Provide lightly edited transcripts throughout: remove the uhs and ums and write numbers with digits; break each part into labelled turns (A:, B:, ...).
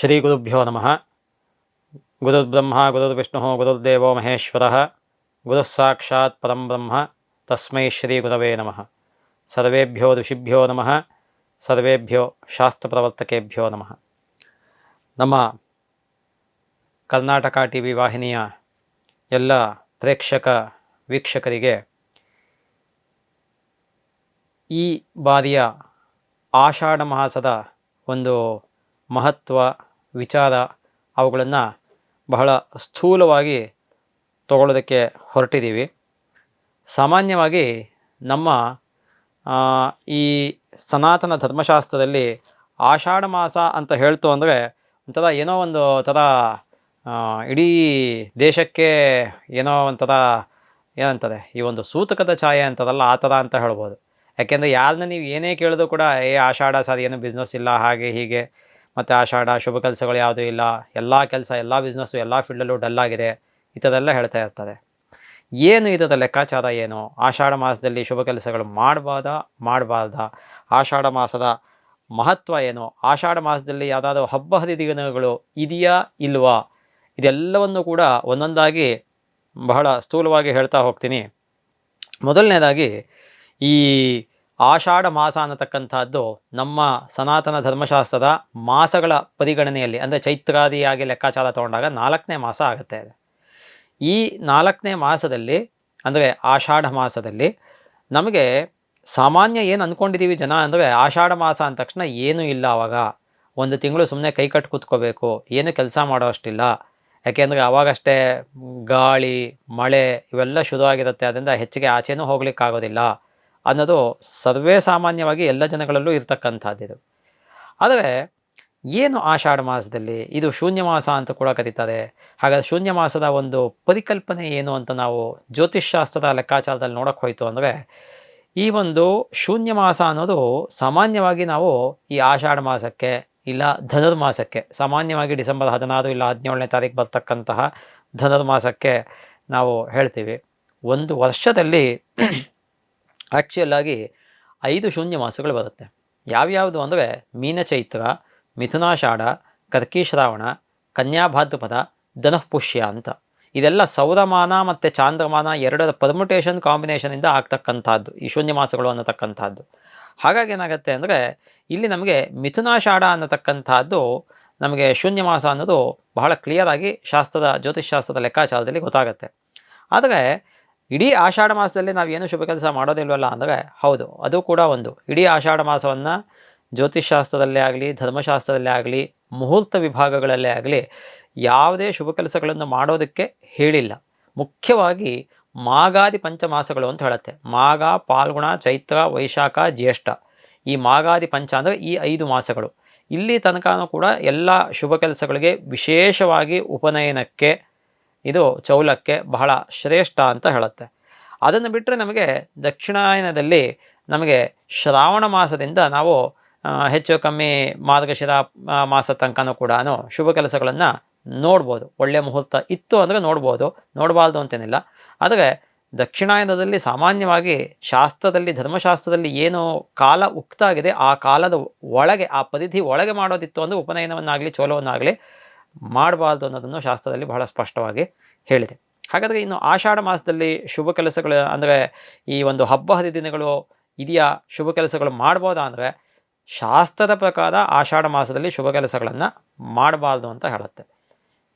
A: ಶ್ರೀ ಗುರುಭ್ಯೋ ನಮಃ. ಗುರುರ್ಬ್ರಹ್ಮ ಗುರುರ್ವಿಷ್ಣು ಗುರುರ್ದೇವೋ ಮಹೇಶ್ವರಃ. ಗುರುಃ ಸಾಕ್ಷಾತ್ ಪರಂ ಬ್ರಹ್ಮ. ತಸ್ಮೈ ಶ್ರೀ ಗುರವೇ ನಮಃ. ಸರ್ವೇಭ್ಯೋ ಋಷಿಭ್ಯೋ ನಮಃ. ಸರ್ವೇಭ್ಯೋ ಶಾಸ್ತ್ರಪ್ರವರ್ತಕೇಭ್ಯೋ ನಮಃ. ನಮ್ಮ ಕರ್ನಾಟಕ ಟಿ ವಿ ವಾಹಿನಿಯ ಎಲ್ಲ ವೀಕ್ಷಕರಿಗೆ ಈ ಬಾರಿಯ ಆಷಾಢ ಮಾಸದ ಒಂದು ಮಹತ್ವ ವಿಚಾರ ಅವುಗಳನ್ನು ಬಹಳ ಸ್ಥೂಲವಾಗಿ ತಗೊಳ್ಳೋದಕ್ಕೆ ಹೊರಟಿದ್ದೀವಿ. ಸಾಮಾನ್ಯವಾಗಿ ನಮ್ಮ ಈ ಸನಾತನ ಧರ್ಮಶಾಸ್ತ್ರದಲ್ಲಿ ಆಷಾಢ ಮಾಸ ಅಂತ ಹೇಳ್ತು ಅಂದರೆ ಒಂಥರ ಏನೋ ಒಂದು ಥರ ಇಡೀ ದೇಶಕ್ಕೆ ಏನೋ ಒಂಥರ ಏನಂತಾರೆ, ಈ ಒಂದು ಸೂತಕದ ಛಾಯೆ ಅಂತದಲ್ಲ, ಆ ಥರ ಅಂತ ಹೇಳ್ಬೋದು. ಯಾಕೆಂದರೆ ಯಾರನ್ನ ನೀವು ಏನೇ ಕೇಳಿದ್ರು ಕೂಡ ಆಷಾಢ ಸರ್ ಏನು ಬಿಸ್ನೆಸ್ ಇಲ್ಲ, ಹಾಗೆ ಹೀಗೆ, ಮತ್ತು ಆಷಾಢ ಶುಭ ಕೆಲಸಗಳು ಯಾವುದೂ ಇಲ್ಲ, ಎಲ್ಲ ಕೆಲಸ ಎಲ್ಲ ಬಿಸ್ನೆಸ್ಸು ಎಲ್ಲ ಫೀಲ್ಡಲ್ಲೂ ಡಲ್ಲಾಗಿದೆ, ಈ ಥರದೆಲ್ಲ ಹೇಳ್ತಾ ಇರ್ತಾರೆ. ಏನು ಇದರ ಲೆಕ್ಕಾಚಾರ ಏನು? ಆಷಾಢ ಮಾಸದಲ್ಲಿ ಶುಭ ಕೆಲಸಗಳು ಮಾಡಬಾರ್ದಾ? ಆಷಾಢ ಮಾಸದ ಮಹತ್ವ ಏನು? ಆಷಾಢ ಮಾಸದಲ್ಲಿ ಯಾವುದಾದ್ರೂ ಹಬ್ಬ ಹರಿದಿನಗಳು ಇದೆಯಾ ಇಲ್ವಾ? ಇದೆಲ್ಲವನ್ನು ಕೂಡ ಒಂದೊಂದಾಗಿ ಬಹಳ ಸ್ಥೂಲವಾಗಿ ಹೇಳ್ತಾ ಹೋಗ್ತೀನಿ. ಮೊದಲನೇದಾಗಿ, ಈ ಆಷಾಢ ಮಾಸ ಅನ್ನತಕ್ಕಂಥದ್ದು ನಮ್ಮ ಸನಾತನ ಧರ್ಮಶಾಸ್ತ್ರದ ಮಾಸಗಳ ಪರಿಗಣನೆಯಲ್ಲಿ, ಅಂದರೆ ಚೈತ್ರಾದಿಯಾಗಿ ಲೆಕ್ಕಾಚಾರ ತಗೊಂಡಾಗ 4ನೇ ಮಾಸ ಆಗುತ್ತೆ. ಈ 4ನೇ ಮಾಸದಲ್ಲಿ, ಅಂದರೆ ಆಷಾಢ ಮಾಸದಲ್ಲಿ ನಮಗೆ ಸಾಮಾನ್ಯ ಏನು ಅಂದ್ಕೊಂಡಿದ್ದೀವಿ ಜನ ಅಂದರೆ, ಆಷಾಢ ಮಾಸ ಅಂದ ತಕ್ಷಣ ಏನೂ ಇಲ್ಲ, ಆವಾಗ ಒಂದು ತಿಂಗಳು ಸುಮ್ಮನೆ ಕೈ ಕಟ್ಟು ಕೂತ್ಕೋಬೇಕು, ಏನು ಕೆಲಸ ಮಾಡೋ ಅಷ್ಟಿಲ್ಲ. ಯಾಕೆಂದರೆ ಆವಾಗಷ್ಟೇ ಗಾಳಿ ಮಳೆ ಇವೆಲ್ಲ ಶುರುವಾಗಿರುತ್ತೆ, ಅದರಿಂದ ಹೆಚ್ಚಿಗೆ ಆಚೆನೂ ಹೋಗ್ಲಿಕ್ಕಾಗೋದಿಲ್ಲ ಅನ್ನೋದು ಸರ್ವೇ ಸಾಮಾನ್ಯವಾಗಿ ಎಲ್ಲ ಜನಗಳಲ್ಲೂ ಇರ್ತಕ್ಕಂಥದ್ದಿದು. ಆದರೆ ಏನು ಆಷಾಢ ಮಾಸದಲ್ಲಿ ಇದು ಶೂನ್ಯ ಮಾಸ ಅಂತ ಕೂಡ ಕರೀತಾರೆ. ಹಾಗಾದರೆ ಶೂನ್ಯ ಮಾಸದ ಒಂದು ಪರಿಕಲ್ಪನೆ ಏನು ಅಂತ ನಾವು ಜ್ಯೋತಿಷ್ಶಾಸ್ತ್ರದ ಲೆಕ್ಕಾಚಾರದಲ್ಲಿ ನೋಡೋಕ್ಕೆ ಹೋಯಿತು ಅಂದರೆ, ಈ ಒಂದು ಶೂನ್ಯ ಮಾಸ ಅನ್ನೋದು ಸಾಮಾನ್ಯವಾಗಿ ನಾವು ಈ ಆಷಾಢ ಮಾಸಕ್ಕೆ ಇಲ್ಲ ಧನುರ್ಮಾಸಕ್ಕೆ, ಸಾಮಾನ್ಯವಾಗಿ ಡಿಸೆಂಬರ್ 16 ಇಲ್ಲ 17ನೇ ತಾರೀಕು ಬರ್ತಕ್ಕಂತಹ ಧನುರ್ಮಾಸಕ್ಕೆ ನಾವು ಹೇಳ್ತೀವಿ. ಒಂದು ವರ್ಷದಲ್ಲಿ ಆ್ಯಕ್ಚುಯಲ್ಲಾಗಿ 5 ಶೂನ್ಯ ಮಾಸಗಳು ಬರುತ್ತೆ. ಯಾವ್ಯಾವುದು ಅಂದರೆ ಮೀನಚೈತ್ರ, ಮಿಥುನಾಷಾಢ, ಕರ್ಕಿಶ್ರಾವಣ, ಕನ್ಯಾಭಾದ್ರಪದ, ಧನುಃಪುಷ್ಯ ಅಂತ. ಇದೆಲ್ಲ ಸೌರಮಾನ ಮತ್ತು ಚಾಂದ್ರಮಾನ ಎರಡರ ಪರ್ಮುಟೇಷನ್ ಕಾಂಬಿನೇಷನಿಂದ ಆಗ್ತಕ್ಕಂಥದ್ದು ಈ ಶೂನ್ಯ ಮಾಸಗಳು ಅನ್ನತಕ್ಕಂಥದ್ದು. ಹಾಗಾಗಿ ಏನಾಗುತ್ತೆ ಅಂದರೆ, ಇಲ್ಲಿ ನಮಗೆ ಮಿಥುನಾಷಾಢ ಅನ್ನತಕ್ಕಂಥದ್ದು ನಮಗೆ ಶೂನ್ಯ ಮಾಸ ಅನ್ನೋದು ಬಹಳ ಕ್ಲಿಯರಾಗಿ ಜ್ಯೋತಿಷ್ಶಾಸ್ತ್ರದ ಲೆಕ್ಕಾಚಾರದಲ್ಲಿ ಗೊತ್ತಾಗುತ್ತೆ. ಆದರೆ ಇಡೀ ಆಷಾಢ ಮಾಸದಲ್ಲಿ ನಾವು ಏನು ಶುಭ ಕೆಲಸ ಮಾಡೋದಿಲ್ವಲ್ಲ ಅಂದರೆ, ಹೌದು, ಅದು ಕೂಡ ಒಂದು. ಇಡೀ ಆಷಾಢ ಮಾಸವನ್ನು ಜ್ಯೋತಿಷ್ಶಾಸ್ತ್ರದಲ್ಲೇ ಆಗಲಿ ಧರ್ಮಶಾಸ್ತ್ರದಲ್ಲೇ ಆಗಲಿ ಮುಹೂರ್ತ ವಿಭಾಗಗಳಲ್ಲೇ ಆಗಲಿ ಯಾವುದೇ ಶುಭ ಕೆಲಸಗಳನ್ನು ಮಾಡೋದಕ್ಕೆ ಹೇಳಿಲ್ಲ. ಮುಖ್ಯವಾಗಿ ಮಾಗಾದಿ ಪಂಚಮಾಸಗಳು ಅಂತ ಹೇಳುತ್ತೆ. ಮಾಘ, ಪಾಲ್ಗುಣ, ಚೈತ್ರ, ವೈಶಾಖ, ಜ್ಯೇಷ್ಠ, ಈ ಮಾಗಾದಿ ಪಂಚ ಅಂದರೆ ಈ 5 ಮಾಸಗಳು. ಇಲ್ಲಿ ತನಕನೂ ಕೂಡ ಎಲ್ಲ ಶುಭ ಕೆಲಸಗಳಿಗೆ, ವಿಶೇಷವಾಗಿ ಉಪನಯನಕ್ಕೆ, ಇದು ಚೌಲಕ್ಕೆ ಬಹಳ ಶ್ರೇಷ್ಠ ಅಂತ ಹೇಳುತ್ತೆ. ಅದನ್ನು ಬಿಟ್ಟರೆ ನಮಗೆ ದಕ್ಷಿಣಾಯನದಲ್ಲಿ ನಮಗೆ ಶ್ರಾವಣ ಮಾಸದಿಂದ ನಾವು ಹೆಚ್ಚು ಕಮ್ಮಿ ಮಾರ್ಗಶಿರ ಮಾಸ ತನಕನೂ ಕೂಡ ಶುಭ ಕೆಲಸಗಳನ್ನು ನೋಡ್ಬೋದು. ಒಳ್ಳೆಯ ಮುಹೂರ್ತ ಇತ್ತು ಅಂದರೆ ನೋಡ್ಬೋದು, ನೋಡಬಾರ್ದು ಅಂತೇನಿಲ್ಲ. ಆದರೆ ದಕ್ಷಿಣಾಯನದಲ್ಲಿ ಸಾಮಾನ್ಯವಾಗಿ ಶಾಸ್ತ್ರದಲ್ಲಿ, ಧರ್ಮಶಾಸ್ತ್ರದಲ್ಲಿ ಏನು ಕಾಲ ಉಕ್ತಾಗಿದೆ ಆ ಕಾಲದ ಒಳಗೆ, ಆ ಪರಿಧಿ ಒಳಗೆ ಮಾಡೋದಿತ್ತು ಅಂದರೆ ಉಪನಯನವನ್ನಾಗಲಿ ಚೋಲವನ್ನಾಗಲಿ ಮಾಡಬಾರ್ದು ಅನ್ನೋದನ್ನು ಶಾಸ್ತ್ರದಲ್ಲಿ ಬಹಳ ಸ್ಪಷ್ಟವಾಗಿ ಹೇಳಿದೆ. ಹಾಗಾದರೆ ಇನ್ನು ಆಷಾಢ ಮಾಸದಲ್ಲಿ ಶುಭ ಕೆಲಸಗಳು ಅಂದರೆ ಈ ಒಂದು ಹಬ್ಬ ಹರಿದಿನಗಳು ಇದೆಯಾ, ಶುಭ ಕೆಲಸಗಳು ಮಾಡ್ಬೋದಾ ಅಂದರೆ, ಶಾಸ್ತ್ರದ ಪ್ರಕಾರ ಆಷಾಢ ಮಾಸದಲ್ಲಿ ಶುಭ ಕೆಲಸಗಳನ್ನು ಮಾಡಬಾರ್ದು ಅಂತ ಹೇಳುತ್ತೆ.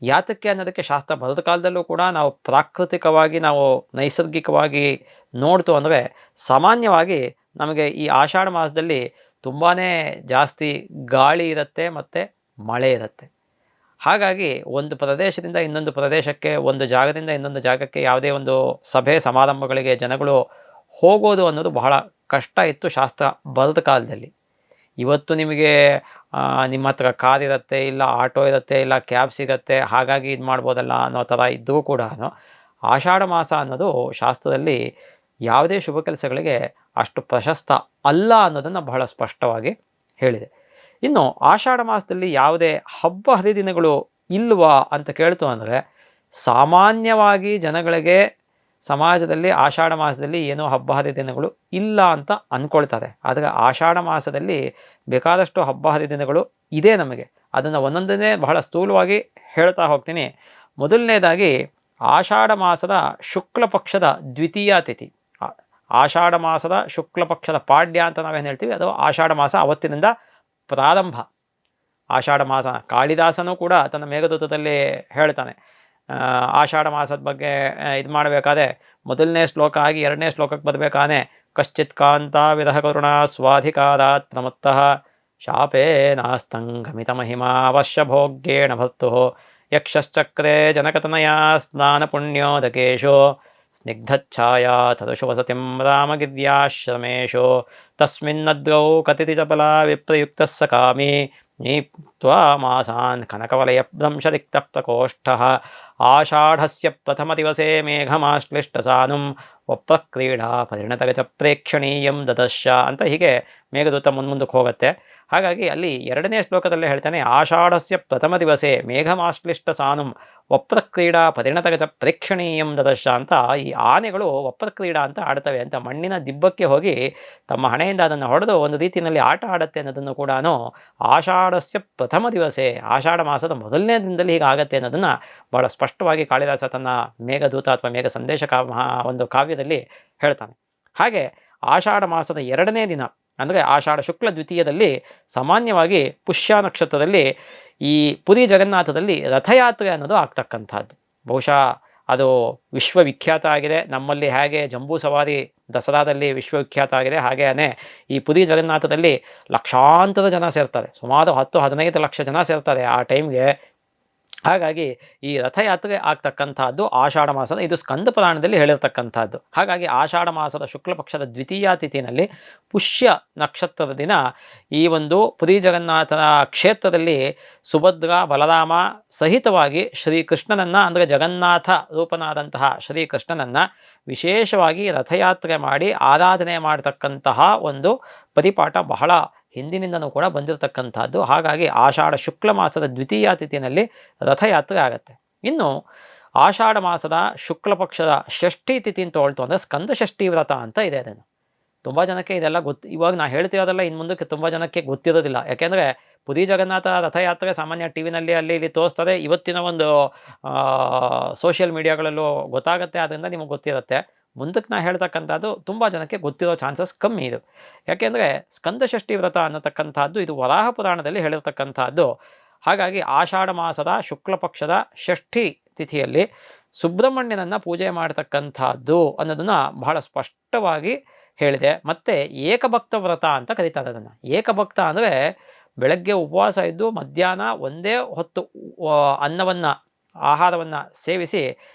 A: ಯಾತಕ್ಕೆ ಅನ್ನೋದಕ್ಕೆ ಶಾಸ್ತ್ರ ಬರೆದ ಕಾಲದಲ್ಲೂ ಕೂಡ ನಾವು ಪ್ರಾಕೃತಿಕವಾಗಿ, ನಾವು ನೈಸರ್ಗಿಕವಾಗಿ ನೋಡ್ತು ಅಂದರೆ, ಸಾಮಾನ್ಯವಾಗಿ ನಮಗೆ ಈ ಆಷಾಢ ಮಾಸದಲ್ಲಿ ತುಂಬಾ ಜಾಸ್ತಿ ಗಾಳಿ ಇರುತ್ತೆ ಮತ್ತು ಮಳೆ ಇರುತ್ತೆ. ಹಾಗಾಗಿ ಒಂದು ಪ್ರದೇಶದಿಂದ ಇನ್ನೊಂದು ಪ್ರದೇಶಕ್ಕೆ, ಒಂದು ಜಾಗದಿಂದ ಇನ್ನೊಂದು ಜಾಗಕ್ಕೆ ಯಾವುದೇ ಒಂದು ಸಭೆ ಸಮಾರಂಭಗಳಿಗೆ ಜನಗಳು ಹೋಗೋದು ಅನ್ನೋದು ಬಹಳ ಕಷ್ಟ ಇತ್ತು ಶಾಸ್ತ್ರ ಬರೆದ ಕಾಲದಲ್ಲಿ. ಇವತ್ತು ನಿಮಗೆ ನಿಮ್ಮ ಹತ್ರ ಕಾರ್ ಇರುತ್ತೆ, ಇಲ್ಲ ಆಟೋ ಇರುತ್ತೆ, ಇಲ್ಲ ಕ್ಯಾಬ್ ಸಿಗುತ್ತೆ, ಹಾಗಾಗಿ ಇದು ಮಾಡ್ಬೋದಲ್ಲ ಅನ್ನೋ ಥರ ಇದ್ದರೂ ಕೂಡ ಆಷಾಢ ಮಾಸ ಅನ್ನೋದು ಶಾಸ್ತ್ರದಲ್ಲಿ ಯಾವುದೇ ಶುಭ ಕೆಲಸಗಳಿಗೆ ಅಷ್ಟು ಪ್ರಶಸ್ತ ಅಲ್ಲ ಅನ್ನೋದನ್ನು ಬಹಳ ಸ್ಪಷ್ಟವಾಗಿ ಹೇಳಿದೆ. ಇನ್ನು ಆಷಾಢ ಮಾಸದಲ್ಲಿ ಯಾವುದೇ ಹಬ್ಬ ಹರಿದಿನಗಳು ಇಲ್ವಾ ಅಂತ ಕೇಳ್ತು ಅಂದರೆ, ಸಾಮಾನ್ಯವಾಗಿ ಜನಗಳಿಗೆ ಸಮಾಜದಲ್ಲಿ ಆಷಾಢ ಮಾಸದಲ್ಲಿ ಏನೋ ಹಬ್ಬ ಹರಿದಿನಗಳು ಇಲ್ಲ ಅಂತ ಅಂದ್ಕೊಳ್ತಾರೆ. ಆದರೆ ಆಷಾಢ ಮಾಸದಲ್ಲಿ ಬೇಕಾದಷ್ಟು ಹಬ್ಬ ಹರಿದಿನಗಳು ಇದೆ ನಮಗೆ. ಅದನ್ನು ಒಂದೊಂದನ್ನೇ ಬಹಳ ಸ್ಥೂಲವಾಗಿ ಹೇಳ್ತಾ ಹೋಗ್ತೀನಿ. ಮೊದಲನೇದಾಗಿ ಆಷಾಢ ಮಾಸದ ಶುಕ್ಲ ಪಕ್ಷದ ದ್ವಿತೀಯ ತಿಥಿ. ಆಷಾಢ ಮಾಸದ ಶುಕ್ಲ ಪಕ್ಷದ ಪಾಡ್ಯ ಅಂತ ನಾವೇನು ಹೇಳ್ತೀವಿ, ಅದು ಆಷಾಢ ಮಾಸ ಅವತ್ತಿನಿಂದ ಪ್ರಾರಂಭ. ಆಷಾಢ ಮಾಸ ಕಾಳಿದಾಸನೂ ಕೂಡ ತನ್ನ ಮೇಘದೂತದಲ್ಲಿ ಹೇಳ್ತಾನೆ. ಆಷಾಢ ಮಾಸದ ಬಗ್ಗೆ ಇದು ಮಾಡಬೇಕಾದ್ರೆ ಮೊದಲನೇ ಶ್ಲೋಕ ಆಗಿ ಎರಡನೇ ಶ್ಲೋಕಕ್ಕೆ ಬರಬೇಕಾನೆ ಕಶ್ಚಿತ್ ಕಾಂತ ವಿರಹ ಕರುಣ ಸ್ವಾಧಿಕಾರಾತ್ ಪ್ರಮತ್ತಃ ಶಾಪೇ ನಾಸ್ತಂಗಮಿತ ಮಹಿಮಾ ಅವಶ್ಯ ಭೋಗ್ಯೇಣ ಭರ್ತು ಯಕ್ಷಶ್ಚಕ್ರೆ ಜನಕತನಯ ಸ್ನಾನ ಪುಣ್ಯೋದಕೇಶು ಸ್ನಿಗ್ಧಚ್ಛಾಯಾ ತದುಷು ವಸತಿಂ ರಾಮಗಿರ್ಯಾಶ್ರಮೇಶು ತಸ್ಮಿನ್ನದ್ರೌ ಕತಿತಿ ಚಪಲ ವಿಪ್ರಯುಕ್ತಃ ಸಕಾಮಿ ನೀತ್ವಾ ಮಾಸಾನ್ ಕನಕವಲಯ ಭ್ರಂಶರಿಕ್ತ ಪ್ರಕೋಷ್ಠ ಆಷಾಢಸ್ಯ ಪ್ರಥಮ ದಿವಸೇ ಮೇಘಮಾಶ್ಲಿಷ್ಟಸಾನುಂ ವಪ್ರಕ್ರೀಡಾ ಪರಿಣತಗಚ ಪ್ರೇಕ್ಷಣೀಯಂ ದದಶ್ಯ ಅಂತ ಹೀಗೆ ಮೇಘದೂತ ಮುಂದಕ್ಕೆ ಹೋಗುತ್ತೆ. ಹಾಗಾಗಿ ಅಲ್ಲಿ ಎರಡನೇ ಶ್ಲೋಕದಲ್ಲೇ ಹೇಳ್ತಾನೆ, ಆಷಾಢಸ್ಯ ಪ್ರಥಮ ದಿವಸೇ ಮೇಘಮಾಶ್ಲಿಷ್ಟ ಸಾನುಂ ವಪ್ರಕ್ರೀಡಾ ಪರಿಣತಗಚ ಪ್ರೇಕ್ಷಣೀಯಂ ದದಶ್ಯ ಅಂತ ಈ ಆನೆಗಳು ವಪ್ರಕ್ರೀಡಾ ಅಂತ ಆಡ್ತವೆ ಅಂತ, ಮಣ್ಣಿನ ದಿಬ್ಬಕ್ಕೆ ಹೋಗಿ ತಮ್ಮ ಹಣೆಯಿಂದ ಅದನ್ನು ಹೊಡೆದು ಒಂದು ರೀತಿಯಲ್ಲಿ ಆಟ ಆಡುತ್ತೆ ಅನ್ನೋದನ್ನು ಕೂಡ ಆಷಾಢಸ್ಯ ಪ್ರಥಮ ದಿವಸೇ, ಆಷಾಢ ಮಾಸದ ಮೊದಲನೇ ದಿನದಲ್ಲಿ ಹೀಗಾಗತ್ತೆ ಅನ್ನೋದನ್ನು ಬಹಳ ಸ್ಪಷ್ಟವಾಗಿ ಕಾಳಿದಾಸ ತನ್ನ ಮೇಘದೂತ ಅಥವಾ ಮೇಘ ಸಂದೇಶ ಒಂದು ಕಾವ್ಯದಲ್ಲಿ ಹೇಳ್ತಾನೆ. ಹಾಗೆ ಆಷಾಢ ಮಾಸದ ಎರಡನೇ ದಿನ ಅಂದರೆ ಆಷಾಢ ಶುಕ್ಲ ದ್ವಿತೀಯದಲ್ಲಿ ಸಾಮಾನ್ಯವಾಗಿ ಪುಷ್ಯ ನಕ್ಷತ್ರದಲ್ಲಿ ಈ ಪುರಿ ಜಗನ್ನಾಥದಲ್ಲಿ ರಥಯಾತ್ರೆ ಅನ್ನೋದು ಆಗ್ತಕ್ಕಂಥದ್ದು. ಬಹುಶಃ ಅದು ವಿಶ್ವವಿಖ್ಯಾತ ಆಗಿದೆ. ನಮ್ಮಲ್ಲಿ ಹೇಗೆ ಜಂಬೂ ಸವಾರಿ ದಸರಾದಲ್ಲಿ ವಿಶ್ವವಿಖ್ಯಾತ ಆಗಿದೆ, ಹಾಗೆಯೇ ಈ ಪುರಿ ಜಗನ್ನಾಥದಲ್ಲಿ ಲಕ್ಷಾಂತರ ಜನ ಸೇರ್ತಾರೆ. ಸುಮಾರು 10-15 ಲಕ್ಷ ಜನ ಸೇರ್ತಾರೆ ಆ ಟೈಮ್ಗೆ. ಹಾಗಾಗಿ ಈ ರಥಯಾತ್ರೆ ಆಗ್ತಕ್ಕಂಥದ್ದು ಆಷಾಢ ಮಾಸದ, ಇದು ಸ್ಕಂದ ಪುರಾಣದಲ್ಲಿ ಹೇಳಿರ್ತಕ್ಕಂಥದ್ದು. ಹಾಗಾಗಿ ಆಷಾಢ ಮಾಸದ ಶುಕ್ಲ ಪಕ್ಷದ ದ್ವಿತೀಯ ತಿಥಿನಲ್ಲಿ ಪುಷ್ಯ ನಕ್ಷತ್ರದ ದಿನ ಈ ಒಂದು ಪುರಿ ಜಗನ್ನಾಥನ ಕ್ಷೇತ್ರದಲ್ಲಿ ಸುಭದ್ರ ಬಲರಾಮ ಸಹಿತವಾಗಿ ಶ್ರೀಕೃಷ್ಣನನ್ನು, ಅಂದರೆ ಜಗನ್ನಾಥ ರೂಪನಾದಂತಹ ಶ್ರೀಕೃಷ್ಣನನ್ನು ವಿಶೇಷವಾಗಿ ರಥಯಾತ್ರೆ ಮಾಡಿ ಆರಾಧನೆ ಮಾಡತಕ್ಕಂತಹ ಒಂದು ಪರಿಪಾಠ ಬಹಳ ಹಿಂದಿನಿಂದನೂ ಕೂಡ ಬಂದಿರತಕ್ಕಂಥದ್ದು. ಹಾಗಾಗಿ ಆಷಾಢ ಶುಕ್ಲ ಮಾಸದ ದ್ವಿತೀಯ ತಿಥಿನಲ್ಲಿ ರಥಯಾತ್ರೆ ಆಗುತ್ತೆ. ಇನ್ನು ಆಷಾಢ ಮಾಸದ ಶುಕ್ಲ ಪಕ್ಷದ ಷಷ್ಠಿ ತಿಥಿ ಅಂತ ತೊಗೊಳ್ತು ಅಂದರೆ ಸ್ಕಂದ ಷಷ್ಠಿ ವ್ರತ ಅಂತ ಇದೆ. ಅದನ್ನು ತುಂಬ ಜನಕ್ಕೆ ಇದೆಲ್ಲ ಇವಾಗ ನಾ ಹೇಳ್ತಿರೋದೆಲ್ಲ ಇನ್ನು ಮುಂದಕ್ಕೆ ತುಂಬ ಜನಕ್ಕೆ ಗೊತ್ತಿರೋದಿಲ್ಲ. ಯಾಕೆಂದರೆ ಪುರಿ ಜಗನ್ನಾಥ ರಥಯಾತ್ರೆ ಸಾಮಾನ್ಯ ಟಿ ವಿನಲ್ಲಿ ಅಲ್ಲಿ ಇಲ್ಲಿ ತೋರಿಸ್ತಾರೆ, ಇವತ್ತಿನ ಒಂದು ಸೋಷಿಯಲ್ ಮೀಡಿಯಾಗಳಲ್ಲೂ ಗೊತ್ತಾಗುತ್ತೆ, ಅದರಿಂದ ನಿಮಗೆ ಗೊತ್ತಿರುತ್ತೆ. ಮುಂದಕ್ಕೆ ನಾ ಹೇಳ್ತಕ್ಕಂಥದ್ದು ತುಂಬ ಜನಕ್ಕೆ ಗೊತ್ತಿರೋ ಚಾನ್ಸಸ್ ಕಮ್ಮಿ ಇದು. ಯಾಕೆಂದರೆ ಸ್ಕಂದಷಷ್ಠಿ ವ್ರತ ಅನ್ನತಕ್ಕಂಥದ್ದು ಇದು ವರಾಹ ಪುರಾಣದಲ್ಲಿ ಹೇಳಿರ್ತಕ್ಕಂಥದ್ದು. ಹಾಗಾಗಿ ಆಷಾಢ ಮಾಸದ ಶುಕ್ಲ ಪಕ್ಷದ ಷಷ್ಠಿ ತಿಥಿಯಲ್ಲಿ ಸುಬ್ರಹ್ಮಣ್ಯನನ್ನು ಪೂಜೆ ಮಾಡತಕ್ಕಂಥದ್ದು ಅನ್ನೋದನ್ನು ಬಹಳ ಸ್ಪಷ್ಟವಾಗಿ ಹೇಳಿದೆ. ಮತ್ತು ಏಕಭಕ್ತ ವ್ರತ ಅಂತ ಕರೀತಾರೆ ಅದನ್ನು. ಏಕಭಕ್ತ ಅಂದರೆ ಬೆಳಗ್ಗೆ ಉಪವಾಸ ಇದ್ದು ಮಧ್ಯಾಹ್ನ ಒಂದೇ ಹೊತ್ತು ಅನ್ನವನ್ನು ಆಹಾರವನ್ನು ಸೇವಿಸಿ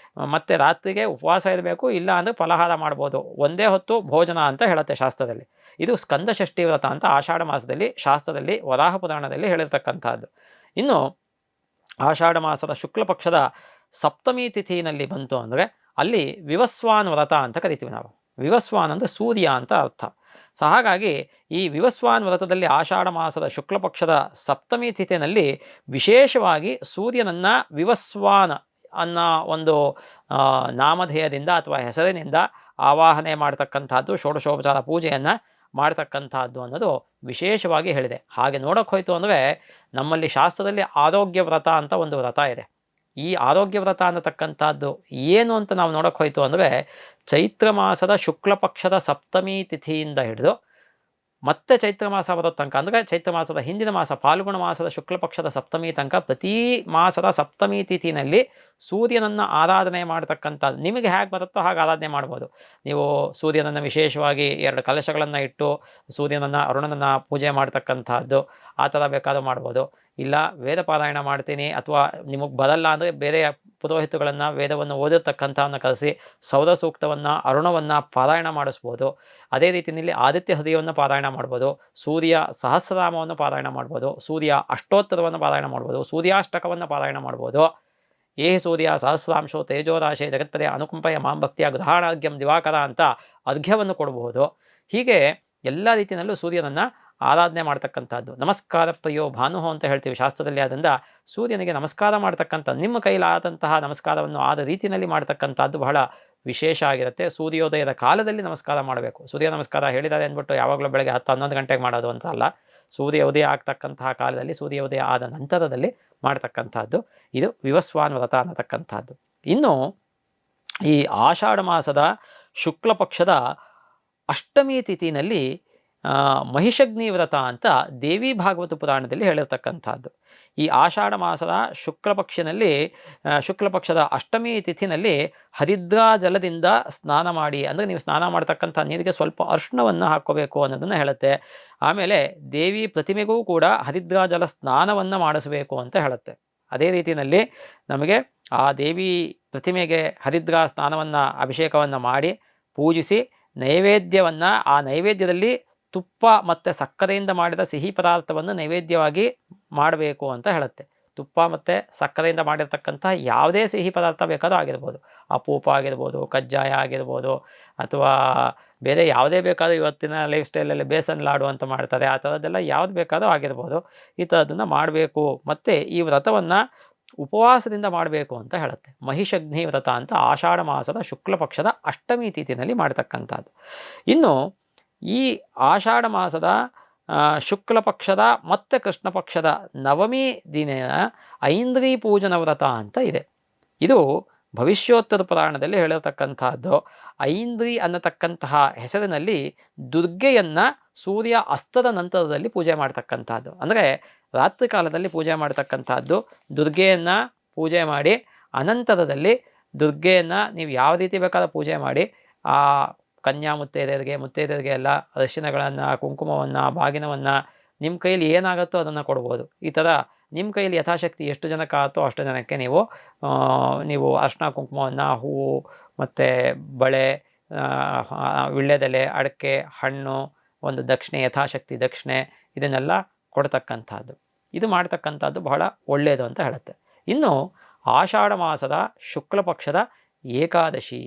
A: ಮತ್ತು ರಾತ್ರಿಗೆ ಉಪವಾಸ ಇರಬೇಕು, ಇಲ್ಲ ಅಂದರೆ ಫಲಹಾರ ಮಾಡ್ಬೋದು, ಒಂದೇ ಹೊತ್ತು ಭೋಜನ ಅಂತ ಹೇಳುತ್ತೆ ಶಾಸ್ತ್ರದಲ್ಲಿ. ಇದು ಸ್ಕಂದ ಷಷ್ಠಿ ವ್ರತ ಅಂತ ಆಷಾಢ ಮಾಸದಲ್ಲಿ ಶಾಸ್ತ್ರದಲ್ಲಿ ವರಾಹ ಪುರಾಣದಲ್ಲಿ ಹೇಳಿರ್ತಕ್ಕಂಥದ್ದು. ಇನ್ನು ಆಷಾಢ ಮಾಸದ ಶುಕ್ಲ ಪಕ್ಷದ ಸಪ್ತಮಿ ತಿಥಿನಲ್ಲಿ ಬಂತು ಅಂದರೆ ಅಲ್ಲಿ ವಿವಸ್ವಾನ್ ವ್ರತ ಅಂತ ಕರಿತೀವಿ ನಾವು. ವಿವಸ್ವಾನ್ ಅಂದರೆ ಸೂರ್ಯ ಅಂತ ಅರ್ಥ. ಸೊ ಹಾಗಾಗಿ ಈ ವಿವಸ್ವಾನ್ ವ್ರತದಲ್ಲಿ ಆಷಾಢ ಮಾಸದ ಶುಕ್ಲ ಪಕ್ಷದ ಸಪ್ತಮಿ ತಿಥಿನಲ್ಲಿ ವಿಶೇಷವಾಗಿ ಸೂರ್ಯನನ್ನು ವಿವಸ್ವಾನ್ ಅನ್ನೋ ಒಂದು ನಾಮಧೇಯದಿಂದ ಅಥವಾ ಹೆಸರಿನಿಂದ ಆವಾಹನೆ ಮಾಡ್ತಕ್ಕಂಥದ್ದು, ಷೋಡಶೋಪಚಾರ ಪೂಜೆಯನ್ನು ಮಾಡ್ತಕ್ಕಂಥದ್ದು ಅನ್ನೋದು ವಿಶೇಷವಾಗಿ ಹೇಳಿದೆ. ಹಾಗೆ ನೋಡೋಕೆ ಹೋಯ್ತು ಅಂದರೆ ನಮ್ಮಲ್ಲಿ ಶಾಸ್ತ್ರದಲ್ಲಿ ಆರೋಗ್ಯ ವ್ರತ ಅಂತ ಒಂದು ವ್ರತ ಇದೆ. ಈ ಆರೋಗ್ಯ ವ್ರತ ಅನ್ನತಕ್ಕಂಥದ್ದು ಏನು ಅಂತ ನಾವು ನೋಡೋಕೆ ಹೋಯ್ತು ಅಂದರೆ ಚೈತ್ರ ಮಾಸದ ಶುಕ್ಲ ಪಕ್ಷದ ಸಪ್ತಮಿ ತಿಥಿಯಿಂದ ಹಿಡಿದು ಮತ್ತೆ ಚೈತ್ರ ಮಾಸ ಬರೋ ತನಕ, ಅಂದರೆ ಚೈತ್ರ ಮಾಸದ ಹಿಂದಿನ ಮಾಸ ಫಾಲ್ಗುಣ ಮಾಸದ ಶುಕ್ಲ ಪಕ್ಷದ ಸಪ್ತಮಿ ತನಕ ಪ್ರತಿ ಮಾಸದ ಸಪ್ತಮಿ ತಿಥಿನಲ್ಲಿ ಸೂರ್ಯನನ್ನು ಆರಾಧನೆ ಮಾಡ್ತಕ್ಕಂಥದ್ದು. ನಿಮಗೆ ಹೇಗೆ ಬರುತ್ತೋ ಹಾಗೆ ಆರಾಧನೆ ಮಾಡ್ಬೋದು. ನೀವು ಸೂರ್ಯನನ್ನು ವಿಶೇಷವಾಗಿ 2 ಕಲಶಗಳನ್ನು ಇಟ್ಟು ಸೂರ್ಯನನ್ನು ಅರುಣನನ್ನು ಪೂಜೆ ಮಾಡ್ತಕ್ಕಂಥದ್ದು ಆ ಥರ ಬೇಕಾದ್ರೂ ಮಾಡ್ಬೋದು. ಇಲ್ಲ ವೇದ ಪಾರಾಯಣ ಮಾಡ್ತೀನಿ ಅಥವಾ ನಿಮಗೆ ಬರಲ್ಲ ಅಂದರೆ ಬೇರೆ ಪುರೋಹಿತುಗಳನ್ನು ವೇದವನ್ನು ಓದಿರ್ತಕ್ಕಂಥವನ್ನು ಕರೆಸಿ ಸೌರ ಸೂಕ್ತವನ್ನು ಅರುಣವನ್ನು ಪಾರಾಯಣ ಮಾಡಿಸ್ಬೋದು. ಅದೇ ರೀತಿಯಲ್ಲಿ ಆದಿತ್ಯ ಹೃದಯವನ್ನು ಪಾರಾಯಣ ಮಾಡ್ಬೋದು, ಸೂರ್ಯ ಸಹಸ್ರನಾಮವನ್ನು ಪಾರಾಯಣ ಮಾಡ್ಬೋದು, ಸೂರ್ಯ ಅಷ್ಟೋತ್ತರವನ್ನು ಪಾರಾಯಣ ಮಾಡ್ಬೋದು, ಸೂರ್ಯಾಷ್ಟಕವನ್ನು ಪಾರಾಯಣ ಮಾಡ್ಬೋದು. ಏ ಸೂರ್ಯ ಸಹಸ್ರಾಂಶೋ ತೇಜೋರಾಶೆ ಜಗತ್ಪದೆ ಅನುಕಂಪಯ ಮಾಂಭಕ್ತಿಯ ಗೃಹಾಣಾರ್ಘ್ಯಂ ದಿವಾಕರ ಅಂತ ಅರ್ಘ್ಯವನ್ನು ಕೊಡಬಹುದು. ಹೀಗೆ ಎಲ್ಲ ರೀತಿಯಲ್ಲೂ ಸೂರ್ಯನನ್ನು ಆರಾಧನೆ ಮಾಡ್ತಕ್ಕಂಥದ್ದು. ನಮಸ್ಕಾರ ಪ್ರಿಯೋ ಭಾನುಹೋ ಅಂತ ಹೇಳ್ತೀವಿ ಶಾಸ್ತ್ರದಲ್ಲಿ. ಆದ್ದರಿಂದ ಸೂರ್ಯನಿಗೆ ನಮಸ್ಕಾರ ಮಾಡ್ತಕ್ಕಂಥ, ನಿಮ್ಮ ಕೈಲಾದಂತಹ ನಮಸ್ಕಾರವನ್ನು ಆದ ರೀತಿಯಲ್ಲಿ ಮಾಡ್ತಕ್ಕಂಥದ್ದು ಬಹಳ ವಿಶೇಷ ಆಗಿರುತ್ತೆ. ಸೂರ್ಯೋದಯದ ಕಾಲದಲ್ಲಿ ನಮಸ್ಕಾರ ಮಾಡಬೇಕು. ಸೂರ್ಯ ನಮಸ್ಕಾರ ಹೇಳಿದ್ದಾರೆ ಅಂದ್ಬಿಟ್ಟು ಯಾವಾಗಲೂ ಬೆಳಗ್ಗೆ 10-11 ಗಂಟೆಗೆ ಮಾಡೋದು ಅಂತ ಅಲ್ಲ. ಸೂರ್ಯ ಉದಯ ಆಗ್ತಕ್ಕಂತಹ ಕಾಲದಲ್ಲಿ, ಸೂರ್ಯ ಉದಯ ಆದ ನಂತರದಲ್ಲಿ ಮಾಡ್ತಕ್ಕಂಥದ್ದು ಇದು ವಿವಸ್ವಾನ್ ವ್ರತ ಅನ್ನತಕ್ಕಂಥದ್ದು. ಇನ್ನು ಈ ಆಷಾಢ ಮಾಸದ ಶುಕ್ಲ ಪಕ್ಷದ ಅಷ್ಟಮಿ ತಿಥಿನಲ್ಲಿ ಮಹಿಷಗ್ನಿ ವ್ರತ ಅಂತ ದೇವಿ ಭಾಗವತ ಪುರಾಣದಲ್ಲಿ ಹೇಳಿರ್ತಕ್ಕಂಥದ್ದು. ಈ ಆಷಾಢ ಮಾಸದ ಶುಕ್ಲ ಪಕ್ಷದ ಅಷ್ಟಮಿ ತಿಥಿನಲ್ಲಿ ಹರಿದ್ರಾ ಜಲದಿಂದ ಸ್ನಾನ ಮಾಡಿ, ಅಂದರೆ ನೀವು ಸ್ನಾನ ಮಾಡ್ತಕ್ಕಂಥ ನೀರಿಗೆ ಸ್ವಲ್ಪ ಅರ್ಶಿಣವನ್ನು ಹಾಕ್ಕೋಬೇಕು ಅನ್ನೋದನ್ನು ಹೇಳುತ್ತೆ. ಆಮೇಲೆ ದೇವಿ ಪ್ರತಿಮೆಗೂ ಕೂಡ ಹರಿದ್ರಾ ಜಲ ಸ್ನಾನವನ್ನು ಮಾಡಿಸಬೇಕು ಅಂತ ಹೇಳುತ್ತೆ. ಅದೇ ರೀತಿಯಲ್ಲಿ ನಮಗೆ ಆ ದೇವಿ ಪ್ರತಿಮೆಗೆ ಹರಿದ್ರಾ ಸ್ನಾನವನ್ನು, ಅಭಿಷೇಕವನ್ನು ಮಾಡಿ ಪೂಜಿಸಿ ನೈವೇದ್ಯವನ್ನು, ಆ ನೈವೇದ್ಯದಲ್ಲಿ ತುಪ್ಪ ಮತ್ತು ಸಕ್ಕರೆಯಿಂದ ಮಾಡಿದ ಸಿಹಿ ಪದಾರ್ಥವನ್ನು ನೈವೇದ್ಯವಾಗಿ ಮಾಡಬೇಕು ಅಂತ ಹೇಳುತ್ತೆ. ತುಪ್ಪ ಮತ್ತು ಸಕ್ಕರೆಯಿಂದ ಮಾಡಿರ್ತಕ್ಕಂಥ ಯಾವುದೇ ಸಿಹಿ ಪದಾರ್ಥ ಬೇಕಾದ್ರೂ ಆಗಿರ್ಬೋದು, ಅಪೂಪ ಆಗಿರ್ಬೋದು, ಕಜ್ಜಾಯ ಆಗಿರ್ಬೋದು, ಅಥವಾ ಬೇರೆ ಯಾವುದೇ ಬೇಕಾದ್ರೂ ಇವತ್ತಿನ ಲೈಫ್ ಸ್ಟೈಲಲ್ಲಿ ಬೇಸನ್ ಲಾಡು ಅಂತ ಮಾಡ್ತಾರೆ, ಆ ಥರದ್ದೆಲ್ಲ ಯಾವ್ದು ಬೇಕಾದ್ರೂ ಆಗಿರ್ಬೋದು. ಈ ಥರದನ್ನು ಮಾಡಬೇಕು. ಮತ್ತು ಈ ವ್ರತವನ್ನು ಉಪವಾಸದಿಂದ ಮಾಡಬೇಕು ಅಂತ ಹೇಳುತ್ತೆ. ಮಹಿಷಗ್ನಿ ವ್ರತ ಅಂತ ಆಷಾಢ ಮಾಸದ ಶುಕ್ಲ ಪಕ್ಷದ ಅಷ್ಟಮಿ ತಿಥಿನಲ್ಲಿ ಮಾಡ್ತಕ್ಕಂಥದ್ದು. ಇನ್ನು ಈ ಆಷಾಢ ಮಾಸದ ಶುಕ್ಲ ಪಕ್ಷದ ಮತ್ತು ಕೃಷ್ಣ ಪಕ್ಷದ ನವಮಿ ದಿನ ಐಂದ್ರಿ ಪೂಜನ ವ್ರತ ಅಂತ ಇದೆ. ಇದು ಭವಿಷ್ಯೋತ್ತರ ಪುರಾಣದಲ್ಲಿ ಹೇಳಿರ್ತಕ್ಕಂಥದ್ದು. ಐಂದ್ರಿ ಅನ್ನತಕ್ಕಂತಹ ಹೆಸರಿನಲ್ಲಿ ದುರ್ಗೆಯನ್ನು ಸೂರ್ಯ ಅಸ್ತದ ನಂತರದಲ್ಲಿ ಪೂಜೆ ಮಾಡ್ತಕ್ಕಂಥದ್ದು. ಅಂದರೆ ರಾತ್ರಿ ಕಾಲದಲ್ಲಿ ಪೂಜೆ ಮಾಡ್ತಕ್ಕಂಥದ್ದು. ದುರ್ಗೆಯನ್ನು ಪೂಜೆ ಮಾಡಿ ಅನಂತರದಲ್ಲಿ ದುರ್ಗೆಯನ್ನು ನೀವು ಯಾವ ರೀತಿ ಬೇಕಾದ ಪೂಜೆ ಮಾಡಿ, ಆ ಕನ್ಯಾ ಮುತ್ತೈದೆಯರಿಗೆ ಎಲ್ಲ ಅರಿಶಿಣಗಳನ್ನು, ಕುಂಕುಮವನ್ನು, ಬಾಗಿನವನ್ನು ನಿಮ್ಮ ಕೈಯಲ್ಲಿ ಏನಾಗುತ್ತೋ ಅದನ್ನು ಕೊಡ್ಬೋದು. ಈ ಥರ ನಿಮ್ಮ ಕೈಯಲ್ಲಿ ಯಥಾಶಕ್ತಿ ಎಷ್ಟು ಜನಕ್ಕೆ ಆಗುತ್ತೋ ಅಷ್ಟು ಜನಕ್ಕೆ ನೀವು ಅರಿಶಿಣ, ಕುಂಕುಮವನ್ನು, ಹೂವು ಮತ್ತು ಬಳೆ, ವೀಳ್ಯದೆಲೆ, ಅಡಿಕೆ, ಹಣ್ಣು, ಒಂದು ದಕ್ಷಿಣೆ, ಯಥಾಶಕ್ತಿ ದಕ್ಷಿಣೆ, ಇದನ್ನೆಲ್ಲ ಕೊಡ್ತಕ್ಕಂಥದ್ದು. ಇದು ಮಾಡ್ತಕ್ಕಂಥದ್ದು ಬಹಳ ಒಳ್ಳೆಯದು ಅಂತ ಹೇಳುತ್ತೆ. ಇನ್ನು ಆಷಾಢ ಮಾಸದ ಶುಕ್ಲ ಪಕ್ಷದ ಏಕಾದಶಿ,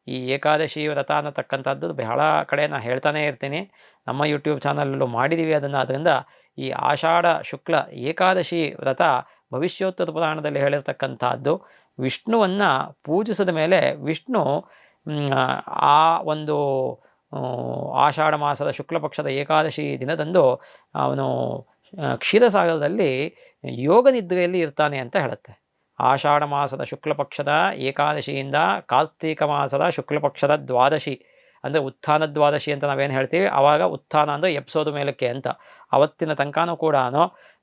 A: ಈ ಏಕಾದಶಿ ವ್ರತ ಅನ್ನತಕ್ಕಂಥದ್ದು ಬಹಳ ಕಡೆ ನಾನು ಹೇಳ್ತಾನೆ ಇರ್ತೀನಿ. ನಮ್ಮ ಯೂಟ್ಯೂಬ್ ಚಾನಲಲ್ಲೂ ಮಾಡಿದ್ದೀವಿ ಅದನ್ನು. ಅದರಿಂದ ಈ ಆಷಾಢ ಶುಕ್ಲ ಏಕಾದಶಿ ವ್ರತ ಭವಿಷ್ಯೋತ್ತರ ಪುರಾಣದಲ್ಲಿ ಹೇಳಿರ್ತಕ್ಕಂಥದ್ದು. ವಿಷ್ಣುವನ್ನು ಪೂಜಿಸಿದ ಮೇಲೆ ವಿಷ್ಣು ಆ ಒಂದು ಆಷಾಢ ಮಾಸದ ಶುಕ್ಲ ಪಕ್ಷದ ಏಕಾದಶಿ ದಿನದಂದು ಅವನು ಕ್ಷೀರಸಾಗರದಲ್ಲಿ ಯೋಗ ನಿದ್ರೆಯಲ್ಲಿ ಇರ್ತಾನೆ ಅಂತ ಹೇಳುತ್ತೆ. ಆಷಾಢ ಮಾಸದ ಶುಕ್ಲ ಪಕ್ಷದ ಏಕಾದಶಿಯಿಂದ ಕಾರ್ತೀಕ ಮಾಸದ ಶುಕ್ಲ ಪಕ್ಷದ ದ್ವಾದಶಿ, ಅಂದರೆ ಉತ್ಥಾನ ದ್ವಾದಶಿ ಅಂತ ನಾವೇನು ಹೇಳ್ತೀವಿ, ಆವಾಗ ಉತ್ಥಾನ ಅಂದರೆ ಎಬ್ಸೋದು ಮೇಲಕ್ಕೆ ಅಂತ. ಅವತ್ತಿನ ತನಕನೂ ಕೂಡ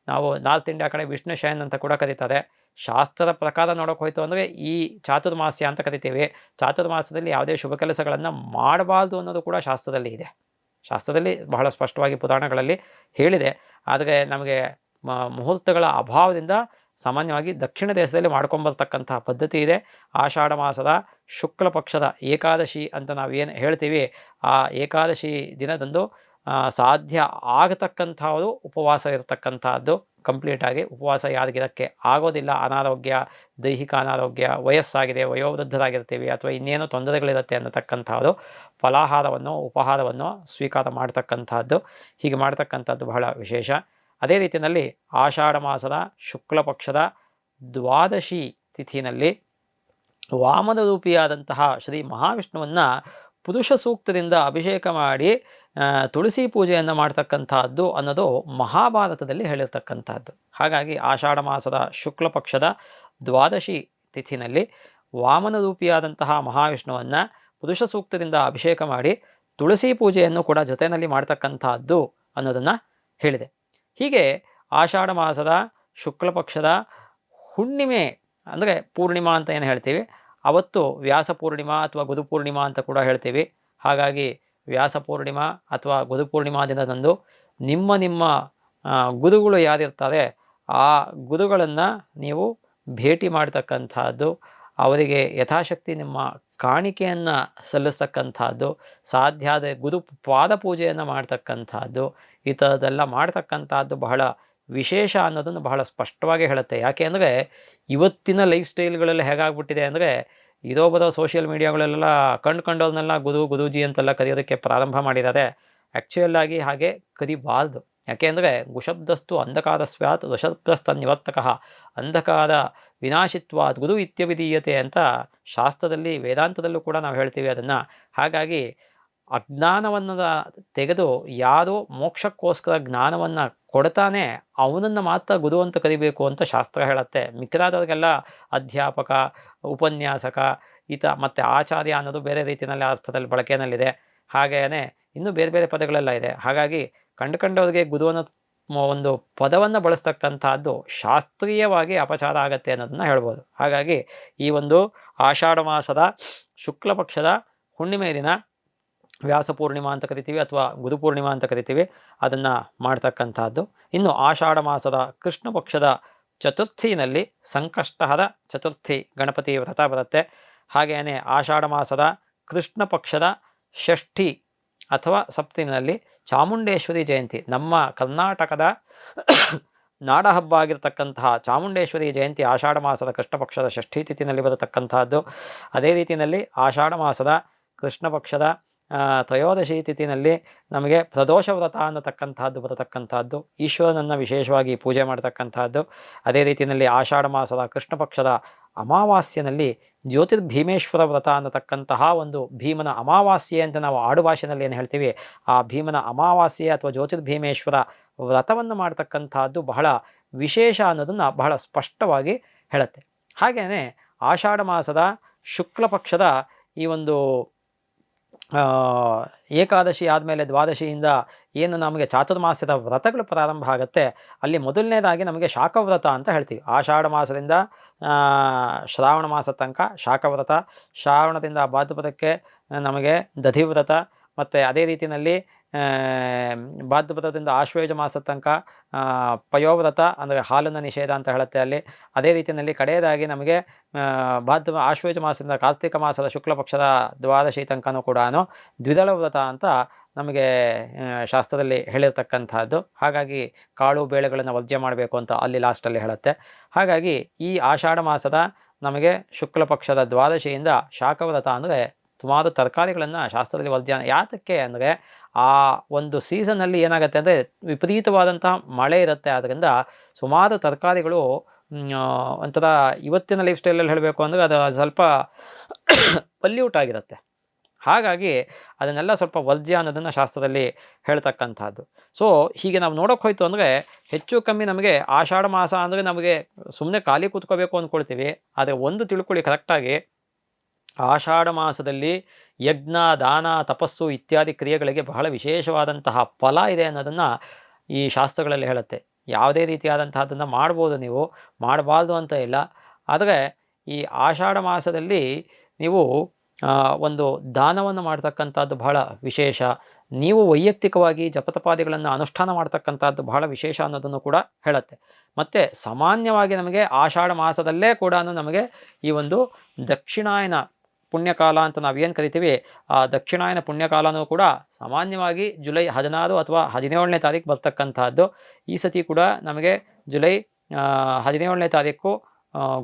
A: ನಾವು ನಾರ್ತ್ ಇಂಡಿಯಾ ಕಡೆ ವಿಷ್ಣು ಶಯನ್ ಅಂತ ಕೂಡ ಕರೀತಾರೆ. ಶಾಸ್ತ್ರದ ಪ್ರಕಾರ ನೋಡೋಕೆ ಹೋಯ್ತು ಅಂದರೆ ಈ ಚಾತುರ್ಮಾಸ್ಯ ಅಂತ ಕರಿತೀವಿ. ಚಾತುರ್ಮಾಸದಲ್ಲಿ ಯಾವುದೇ ಶುಭ ಕೆಲಸಗಳನ್ನು ಮಾಡಬಾರ್ದು ಅನ್ನೋದು ಕೂಡ ಶಾಸ್ತ್ರದಲ್ಲಿ ಇದೆ. ಶಾಸ್ತ್ರದಲ್ಲಿ ಬಹಳ ಸ್ಪಷ್ಟವಾಗಿ ಪುರಾಣಗಳಲ್ಲಿ ಹೇಳಿದೆ. ಆದರೆ ನಮಗೆ ಮುಹೂರ್ತಗಳ ಅಭಾವದಿಂದ ಸಾಮಾನ್ಯವಾಗಿ ದಕ್ಷಿಣ ದೇಶದಲ್ಲಿ ಮಾಡ್ಕೊಂಬರ್ತಕ್ಕಂತಹ ಪದ್ಧತಿ ಇದೆ. ಆಷಾಢ ಮಾಸದ ಶುಕ್ಲ ಪಕ್ಷದ ಏಕಾದಶಿ ಅಂತ ನಾವೇನು ಹೇಳ್ತೀವಿ, ಆ ಏಕಾದಶಿ ದಿನದಂದು ಸಾಧ್ಯ ಆಗತಕ್ಕಂಥದ್ದು ಉಪವಾಸ ಇರತಕ್ಕಂಥದ್ದು. ಕಂಪ್ಲೀಟಾಗಿ ಉಪವಾಸ ಯಾರಿಗಿರೋಕ್ಕೆ ಆಗೋದಿಲ್ಲ, ಅನಾರೋಗ್ಯ, ದೈಹಿಕ ಅನಾರೋಗ್ಯ, ವಯಸ್ಸಾಗಿದೆ, ವಯೋವೃದ್ಧರಾಗಿರ್ತೀವಿ, ಅಥವಾ ಇನ್ನೇನೋ ತೊಂದರೆಗಳಿರುತ್ತೆ ಅನ್ನತಕ್ಕಂಥದ್ದು ಫಲಾಹಾರವನ್ನು, ಉಪಹಾರವನ್ನು ಸ್ವೀಕಾರ ಮಾಡ್ತಕ್ಕಂಥದ್ದು. ಹೀಗೆ ಮಾಡ್ತಕ್ಕಂಥದ್ದು ಬಹಳ ವಿಶೇಷ. ಅದೇ ರೀತಿಯಲ್ಲಿ ಆಷಾಢ ಮಾಸದ ಶುಕ್ಲ ಪಕ್ಷದ ದ್ವಾದಶಿ ತಿಥಿನಲ್ಲಿ ವಾಮನ ರೂಪಿಯಾದಂತಹ ಶ್ರೀ ಮಹಾವಿಷ್ಣುವನ್ನು ಪುರುಷ ಸೂಕ್ತದಿಂದ ಅಭಿಷೇಕ ಮಾಡಿ ತುಳಸಿ ಪೂಜೆಯನ್ನು ಮಾಡ್ತಕ್ಕಂಥದ್ದು ಅನ್ನೋದು ಮಹಾಭಾರತದಲ್ಲಿ ಹೇಳಿರ್ತಕ್ಕಂಥದ್ದು. ಹಾಗಾಗಿ ಆಷಾಢ ಮಾಸದ ಶುಕ್ಲ ಪಕ್ಷದ ದ್ವಾದಶಿ ತಿಥಿನಲ್ಲಿ ವಾಮನ ರೂಪಿಯಾದಂತಹ ಮಹಾವಿಷ್ಣುವನ್ನು ಪುರುಷ ಸೂಕ್ತದಿಂದ ಅಭಿಷೇಕ ಮಾಡಿ ತುಳಸಿ ಪೂಜೆಯನ್ನು ಕೂಡ ಜೊತೆಯಲ್ಲಿ ಮಾಡ್ತಕ್ಕಂಥದ್ದು ಅನ್ನೋದನ್ನು ಹೇಳಿದೆ. ಹೀಗೆ ಆಷಾಢ ಮಾಸದ ಶುಕ್ಲ ಪಕ್ಷದ ಹುಣ್ಣಿಮೆ, ಅಂದರೆ ಪೂರ್ಣಿಮಾ ಅಂತ ಏನು ಹೇಳ್ತೀವಿ, ಅವತ್ತು ವ್ಯಾಸ ಪೂರ್ಣಿಮಾ ಅಥವಾ ಗುರುಪೂರ್ಣಿಮಾ ಅಂತ ಕೂಡ ಹೇಳ್ತೀವಿ. ಹಾಗಾಗಿ ವ್ಯಾಸ ಪೂರ್ಣಿಮಾ ಅಥವಾ ಗುರುಪೂರ್ಣಿಮಾ ದಿನದಂದು ನಿಮ್ಮ ಗುರುಗಳು ಯಾರಿರ್ತಾರೆ ಆ ಗುರುಗಳನ್ನು ನೀವು ಭೇಟಿ ಮಾಡ್ತಕ್ಕಂಥದ್ದು, ಅವರಿಗೆ ಯಥಾಶಕ್ತಿ ನಿಮ್ಮ ಕಾಣಿಕೆಯನ್ನು ಸಲ್ಲಿಸ್ತಕ್ಕಂಥದ್ದು, ಸಾಧ್ಯ ಆದ ಗುರು ಪಾದ ಪೂಜೆಯನ್ನು ಮಾಡ್ತಕ್ಕಂಥದ್ದು, ಈ ಥರದ್ದೆಲ್ಲ ಮಾಡ್ತಕ್ಕಂಥದ್ದು ಬಹಳ ವಿಶೇಷ ಅನ್ನೋದನ್ನು ಬಹಳ ಸ್ಪಷ್ಟವಾಗಿ ಹೇಳುತ್ತೆ. ಯಾಕೆ ಅಂದರೆ ಇವತ್ತಿನ ಲೈಫ್ ಸ್ಟೈಲ್ಗಳೆಲ್ಲ ಹೇಗಾಗ್ಬಿಟ್ಟಿದೆ ಅಂದರೆ, ಇರೋ ಬರೋ ಸೋಷಿಯಲ್ ಮೀಡಿಯಾಗಳೆಲ್ಲ ಕಂಡುಕೊಂಡವ್ರನ್ನೆಲ್ಲ ಗುರೂಜಿ ಅಂತೆಲ್ಲ ಕರೆಯೋದಕ್ಕೆ ಪ್ರಾರಂಭ ಮಾಡಿದ್ದಾರೆ. ಆ್ಯಕ್ಚುಯಲ್ಲಾಗಿ ಹಾಗೆ ಕರಿಬಾರ್ದು. ಯಾಕೆ ಅಂದರೆ ಗುಷಬ್ದಸ್ತು ಅಂಧಕಾರ ಸ್ಯಾತ್ ಋಷಬ್ದಸ್ತ ನಿವರ್ತಕಃ, ಅಂಧಕಾರ ವಿನಾಶಿತ್ವಾತ್ ಗುರು ಇತ್ಯವಿಧೀಯತೆ ಅಂತ ಶಾಸ್ತ್ರದಲ್ಲಿ, ವೇದಾಂತದಲ್ಲೂ ಕೂಡ ನಾವು ಹೇಳ್ತೀವಿ ಅದನ್ನು. ಹಾಗಾಗಿ ಅಜ್ಞಾನವನ್ನು ತೆಗೆದು ಯಾರು ಮೋಕ್ಷಕ್ಕೋಸ್ಕರ ಜ್ಞಾನವನ್ನು ಕೊಡ್ತಾನೆ ಅವನನ್ನು ಮಾತ್ರ ಗುರು ಅಂತ ಕರಿಬೇಕು ಅಂತ ಶಾಸ್ತ್ರ ಹೇಳುತ್ತೆ. ಮಿಕ್ಕಿದಾದವ್ರಿಗೆಲ್ಲ ಅಧ್ಯಾಪಕ, ಉಪನ್ಯಾಸಕ, ಮತ್ತು ಆಚಾರ್ಯ ಅನ್ನೋದು ಬೇರೆ ರೀತಿಯಲ್ಲಿ ಅರ್ಥದಲ್ಲಿ ಬಳಕೆಯಲ್ಲಿದೆ. ಹಾಗೆಯೇ ಇನ್ನೂ ಬೇರೆ ಬೇರೆ ಪದಗಳೆಲ್ಲ ಇದೆ. ಹಾಗಾಗಿ ಕಂಡುಕೊಂಡವ್ರಿಗೆ ಗುರು ಅನ್ನೋ ಒಂದು ಪದವನ್ನು ಬಳಸ್ತಕ್ಕಂಥದ್ದು ಶಾಸ್ತ್ರೀಯವಾಗಿ ಅಪಚಾರ ಆಗತ್ತೆ ಅನ್ನೋದನ್ನು ಹೇಳ್ಬೋದು. ಹಾಗಾಗಿ ಈ ಒಂದು ಆಷಾಢ ಮಾಸದ ಶುಕ್ಲ ಪಕ್ಷದ ಹುಣ್ಣಿಮೆ ದಿನ ವ್ಯಾಸ ಪೂರ್ಣಿಮಾ ಅಂತ ಕರಿತೀವಿ ಅಥವಾ ಗುರುಪೂರ್ಣಿಮಾ ಅಂತ ಕರಿತೀವಿ, ಅದನ್ನು ಮಾಡ್ತಕ್ಕಂಥದ್ದು. ಇನ್ನು ಆಷಾಢ ಮಾಸದ ಕೃಷ್ಣ ಪಕ್ಷದ ಚತುರ್ಥಿನಲ್ಲಿ ಸಂಕಷ್ಟಹರ ಚತುರ್ಥಿ ಗಣಪತಿ ವ್ರತ ಬರುತ್ತೆ. ಹಾಗೆಯೇ ಆಷಾಢ ಮಾಸದ ಕೃಷ್ಣ ಪಕ್ಷದ ಷಷ್ಠಿ ಅಥವಾ ಸಪ್ತಮಿನಲ್ಲಿ ಚಾಮುಂಡೇಶ್ವರಿ ಜಯಂತಿ, ನಮ್ಮ ಕರ್ನಾಟಕದ ನಾಡಹಬ್ಬ ಆಗಿರ್ತಕ್ಕಂತಹ ಚಾಮುಂಡೇಶ್ವರಿ ಜಯಂತಿ ಆಷಾಢ ಮಾಸದ ಕೃಷ್ಣ ಪಕ್ಷದ ಷಷ್ಠಿ ತಿಥಿನಲ್ಲಿ ಬರತಕ್ಕಂತಹದ್ದು. ಅದೇ ರೀತಿಯಲ್ಲಿ ಆಷಾಢ ಮಾಸದ ಕೃಷ್ಣ ಪಕ್ಷದ ತ್ರಯೋದಶಿ ತಿಥಿನಲ್ಲಿ ನಮಗೆ ಪ್ರದೋಷ ವ್ರತ ಅನ್ನತಕ್ಕಂಥದ್ದು ಬರತಕ್ಕಂಥದ್ದು, ಈಶ್ವರನನ್ನು ವಿಶೇಷವಾಗಿ ಪೂಜೆ ಮಾಡತಕ್ಕಂಥದ್ದು. ಅದೇ ರೀತಿಯಲ್ಲಿ ಆಷಾಢ ಮಾಸದ ಕೃಷ್ಣ ಪಕ್ಷದ ಅಮಾವಾಸ್ಯೆಯಲ್ಲಿ ಜ್ಯೋತಿರ್ಭೀಮೇಶ್ವರ ವ್ರತ ಅನ್ನತಕ್ಕಂತಹ ಒಂದು ಭೀಮನ ಅಮಾವಾಸ್ಯೆ ಅಂತ ನಾವು ಆಡುಭಾಷೆಯಲ್ಲಿ ಏನು ಹೇಳ್ತೀವಿ, ಆ ಭೀಮನ ಅಮಾವಾಸ್ಯೆ ಅಥವಾ ಜ್ಯೋತಿರ್ಭೀಮೇಶ್ವರ ವ್ರತವನ್ನು ಮಾಡ್ತಕ್ಕಂಥದ್ದು ಬಹಳ ವಿಶೇಷ ಅನ್ನೋದನ್ನು ಬಹಳ ಸ್ಪಷ್ಟವಾಗಿ ಹೇಳುತ್ತೆ. ಹಾಗೆಯೇ ಆಷಾಢ ಮಾಸದ ಶುಕ್ಲ ಪಕ್ಷದ ಈ ಒಂದು ಏಕಾದಶಿ ಆದಮೇಲೆ ದ್ವಾದಶಿಯಿಂದ ಏನು ನಮಗೆ ಚಾತುರ್ಮಾಸ್ಯದ ವ್ರತಗಳು ಪ್ರಾರಂಭ ಆಗುತ್ತೆ, ಅಲ್ಲಿ ಮೊದಲನೇದಾಗಿ ನಮಗೆ ಶಾಖವ್ರತ ಅಂತ ಹೇಳ್ತೀವಿ. ಆಷಾಢ ಮಾಸದಿಂದ ಶ್ರಾವಣ ಮಾಸ ತನಕ ಶಾಖವ್ರತ, ಶ್ರಾವಣದಿಂದ ಭಾದ್ರಪದಕ್ಕೆ ನಮಗೆ ದಧಿವ್ರತ, ಮತ್ತು ಅದೇ ರೀತಿಯಲ್ಲಿ ಭಾದ್ರಪದದಿಂದ ಆಶ್ವೇಜ ಮಾಸ ತನಕ ಪಯೋವ್ರತ ಅಂದರೆ ಹಾಲನ್ನು ನಿಷೇಧ ಅಂತ ಹೇಳುತ್ತೆ ಅಲ್ಲಿ. ಅದೇ ರೀತಿಯಲ್ಲಿ ಕಡೆಯದಾಗಿ ನಮಗೆ ಆಶ್ವೇಜ ಮಾಸದಿಂದ ಕಾರ್ತಿಕ ಮಾಸದ ಶುಕ್ಲ ಪಕ್ಷದ ದ್ವಾದಶಿ ತನಕನೂ ಕೂಡ ದ್ವಿದಳ ವ್ರತ ಅಂತ ನಮಗೆ ಶಾಸ್ತ್ರದಲ್ಲಿ ಹೇಳಿರ್ತಕ್ಕಂಥದ್ದು. ಹಾಗಾಗಿ ಕಾಳು ಬೇಳೆಗಳನ್ನು ವರ್ಜ್ಯ ಮಾಡಬೇಕು ಅಂತ ಅಲ್ಲಿ ಲಾಸ್ಟಲ್ಲಿ ಹೇಳುತ್ತೆ. ಹಾಗಾಗಿ ಈ ಆಷಾಢ ಮಾಸದ ನಮಗೆ ಶುಕ್ಲ ಪಕ್ಷದ ದ್ವಾದಶಿಯಿಂದ ಶಾಖವ್ರತ ಅಂದರೆ ಸುಮಾರು ತರಕಾರಿಗಳನ್ನು ಶಾಸ್ತ್ರದಲ್ಲಿ ವರ್ಜ್ಯ. ಯಾತಕ್ಕೆ ಅಂದರೆ ಆ ಒಂದು ಸೀಸನ್ನಲ್ಲಿ ಏನಾಗುತ್ತೆ ಅಂದರೆ ವಿಪರೀತವಾದಂತಹ ಮಳೆ ಇರುತ್ತೆ. ಆದ್ದರಿಂದ ಸುಮಾರು ತರಕಾರಿಗಳು ಒಂಥರ ಇವತ್ತಿನ ಲೈಫ್ ಸ್ಟೈಲಲ್ಲಿ ಹೇಳಬೇಕು ಅಂದರೆ ಅದು ಸ್ವಲ್ಪ ಪಲ್ಯೂಟ್ ಆಗಿರುತ್ತೆ. ಹಾಗಾಗಿ ಅದನ್ನೆಲ್ಲ ಸ್ವಲ್ಪ ವರ್ಜ್ಯ ಅನ್ನೋದನ್ನು ಶಾಸ್ತ್ರದಲ್ಲಿ ಹೇಳ್ತಕ್ಕಂಥದ್ದು. ಸೊ ಹೀಗೆ ನಾವು ನೋಡೋಕೆ ಹೋಯ್ತು ಅಂದರೆ ಹೆಚ್ಚು ಕಮ್ಮಿ ನಮಗೆ ಆಷಾಢ ಮಾಸ ಅಂದರೆ ನಮಗೆ ಸುಮ್ಮನೆ ಖಾಲಿ ಕೂತ್ಕೋಬೇಕು ಅಂದ್ಕೊಳ್ತೀವಿ. ಆದರೆ ಒಂದು ತಿಳ್ಕೊಳ್ಳಿ ಕರೆಕ್ಟಾಗಿ, ಆಷಾಢ ಮಾಸದಲ್ಲಿ ಯಜ್ಞ, ದಾನ, ತಪಸ್ಸು ಇತ್ಯಾದಿ ಕ್ರಿಯೆಗಳಿಗೆ ಬಹಳ ವಿಶೇಷವಾದಂತಹ ಫಲ ಇದೆ ಅನ್ನೋದನ್ನು ಈ ಶಾಸ್ತ್ರಗಳಲ್ಲಿ ಹೇಳುತ್ತೆ. ಯಾವುದೇ ರೀತಿಯಾದಂತಹದ್ದನ್ನು ಮಾಡ್ಬೋದು, ನೀವು ಮಾಡಬಾರ್ದು ಅಂತ ಇಲ್ಲ. ಆದರೆ ಈ ಆಷಾಢ ಮಾಸದಲ್ಲಿ ನೀವು ಒಂದು ದಾನವನ್ನು ಮಾಡ್ತಕ್ಕಂಥದ್ದು ಬಹಳ ವಿಶೇಷ. ನೀವು ವೈಯಕ್ತಿಕವಾಗಿ ಜಪತಪಾದಿಗಳನ್ನು ಅನುಷ್ಠಾನ ಮಾಡ್ತಕ್ಕಂಥದ್ದು ಬಹಳ ವಿಶೇಷ ಅನ್ನೋದನ್ನು ಕೂಡ ಹೇಳುತ್ತೆ. ಮತ್ತು ಸಾಮಾನ್ಯವಾಗಿ ನಮಗೆ ಆಷಾಢ ಮಾಸದಲ್ಲೇ ಕೂಡ ನಮಗೆ ಈ ಒಂದು ದಕ್ಷಿಣಾಯನ ಪುಣ್ಯಕಾಲ ಅಂತ ನಾವೇನು ಕರಿತೀವಿ, ಆ ದಕ್ಷಿಣಾಯನ ಪುಣ್ಯಕಾಲನೂ ಕೂಡ ಸಾಮಾನ್ಯವಾಗಿ ಜುಲೈ 16 ಅಥವಾ 17ನೇ ತಾರೀಕು ಬರ್ತಕ್ಕಂಥದ್ದು. ಈ ಸತಿ ಕೂಡ ನಮಗೆ ಜುಲೈ 17ನೇ ತಾರೀಕು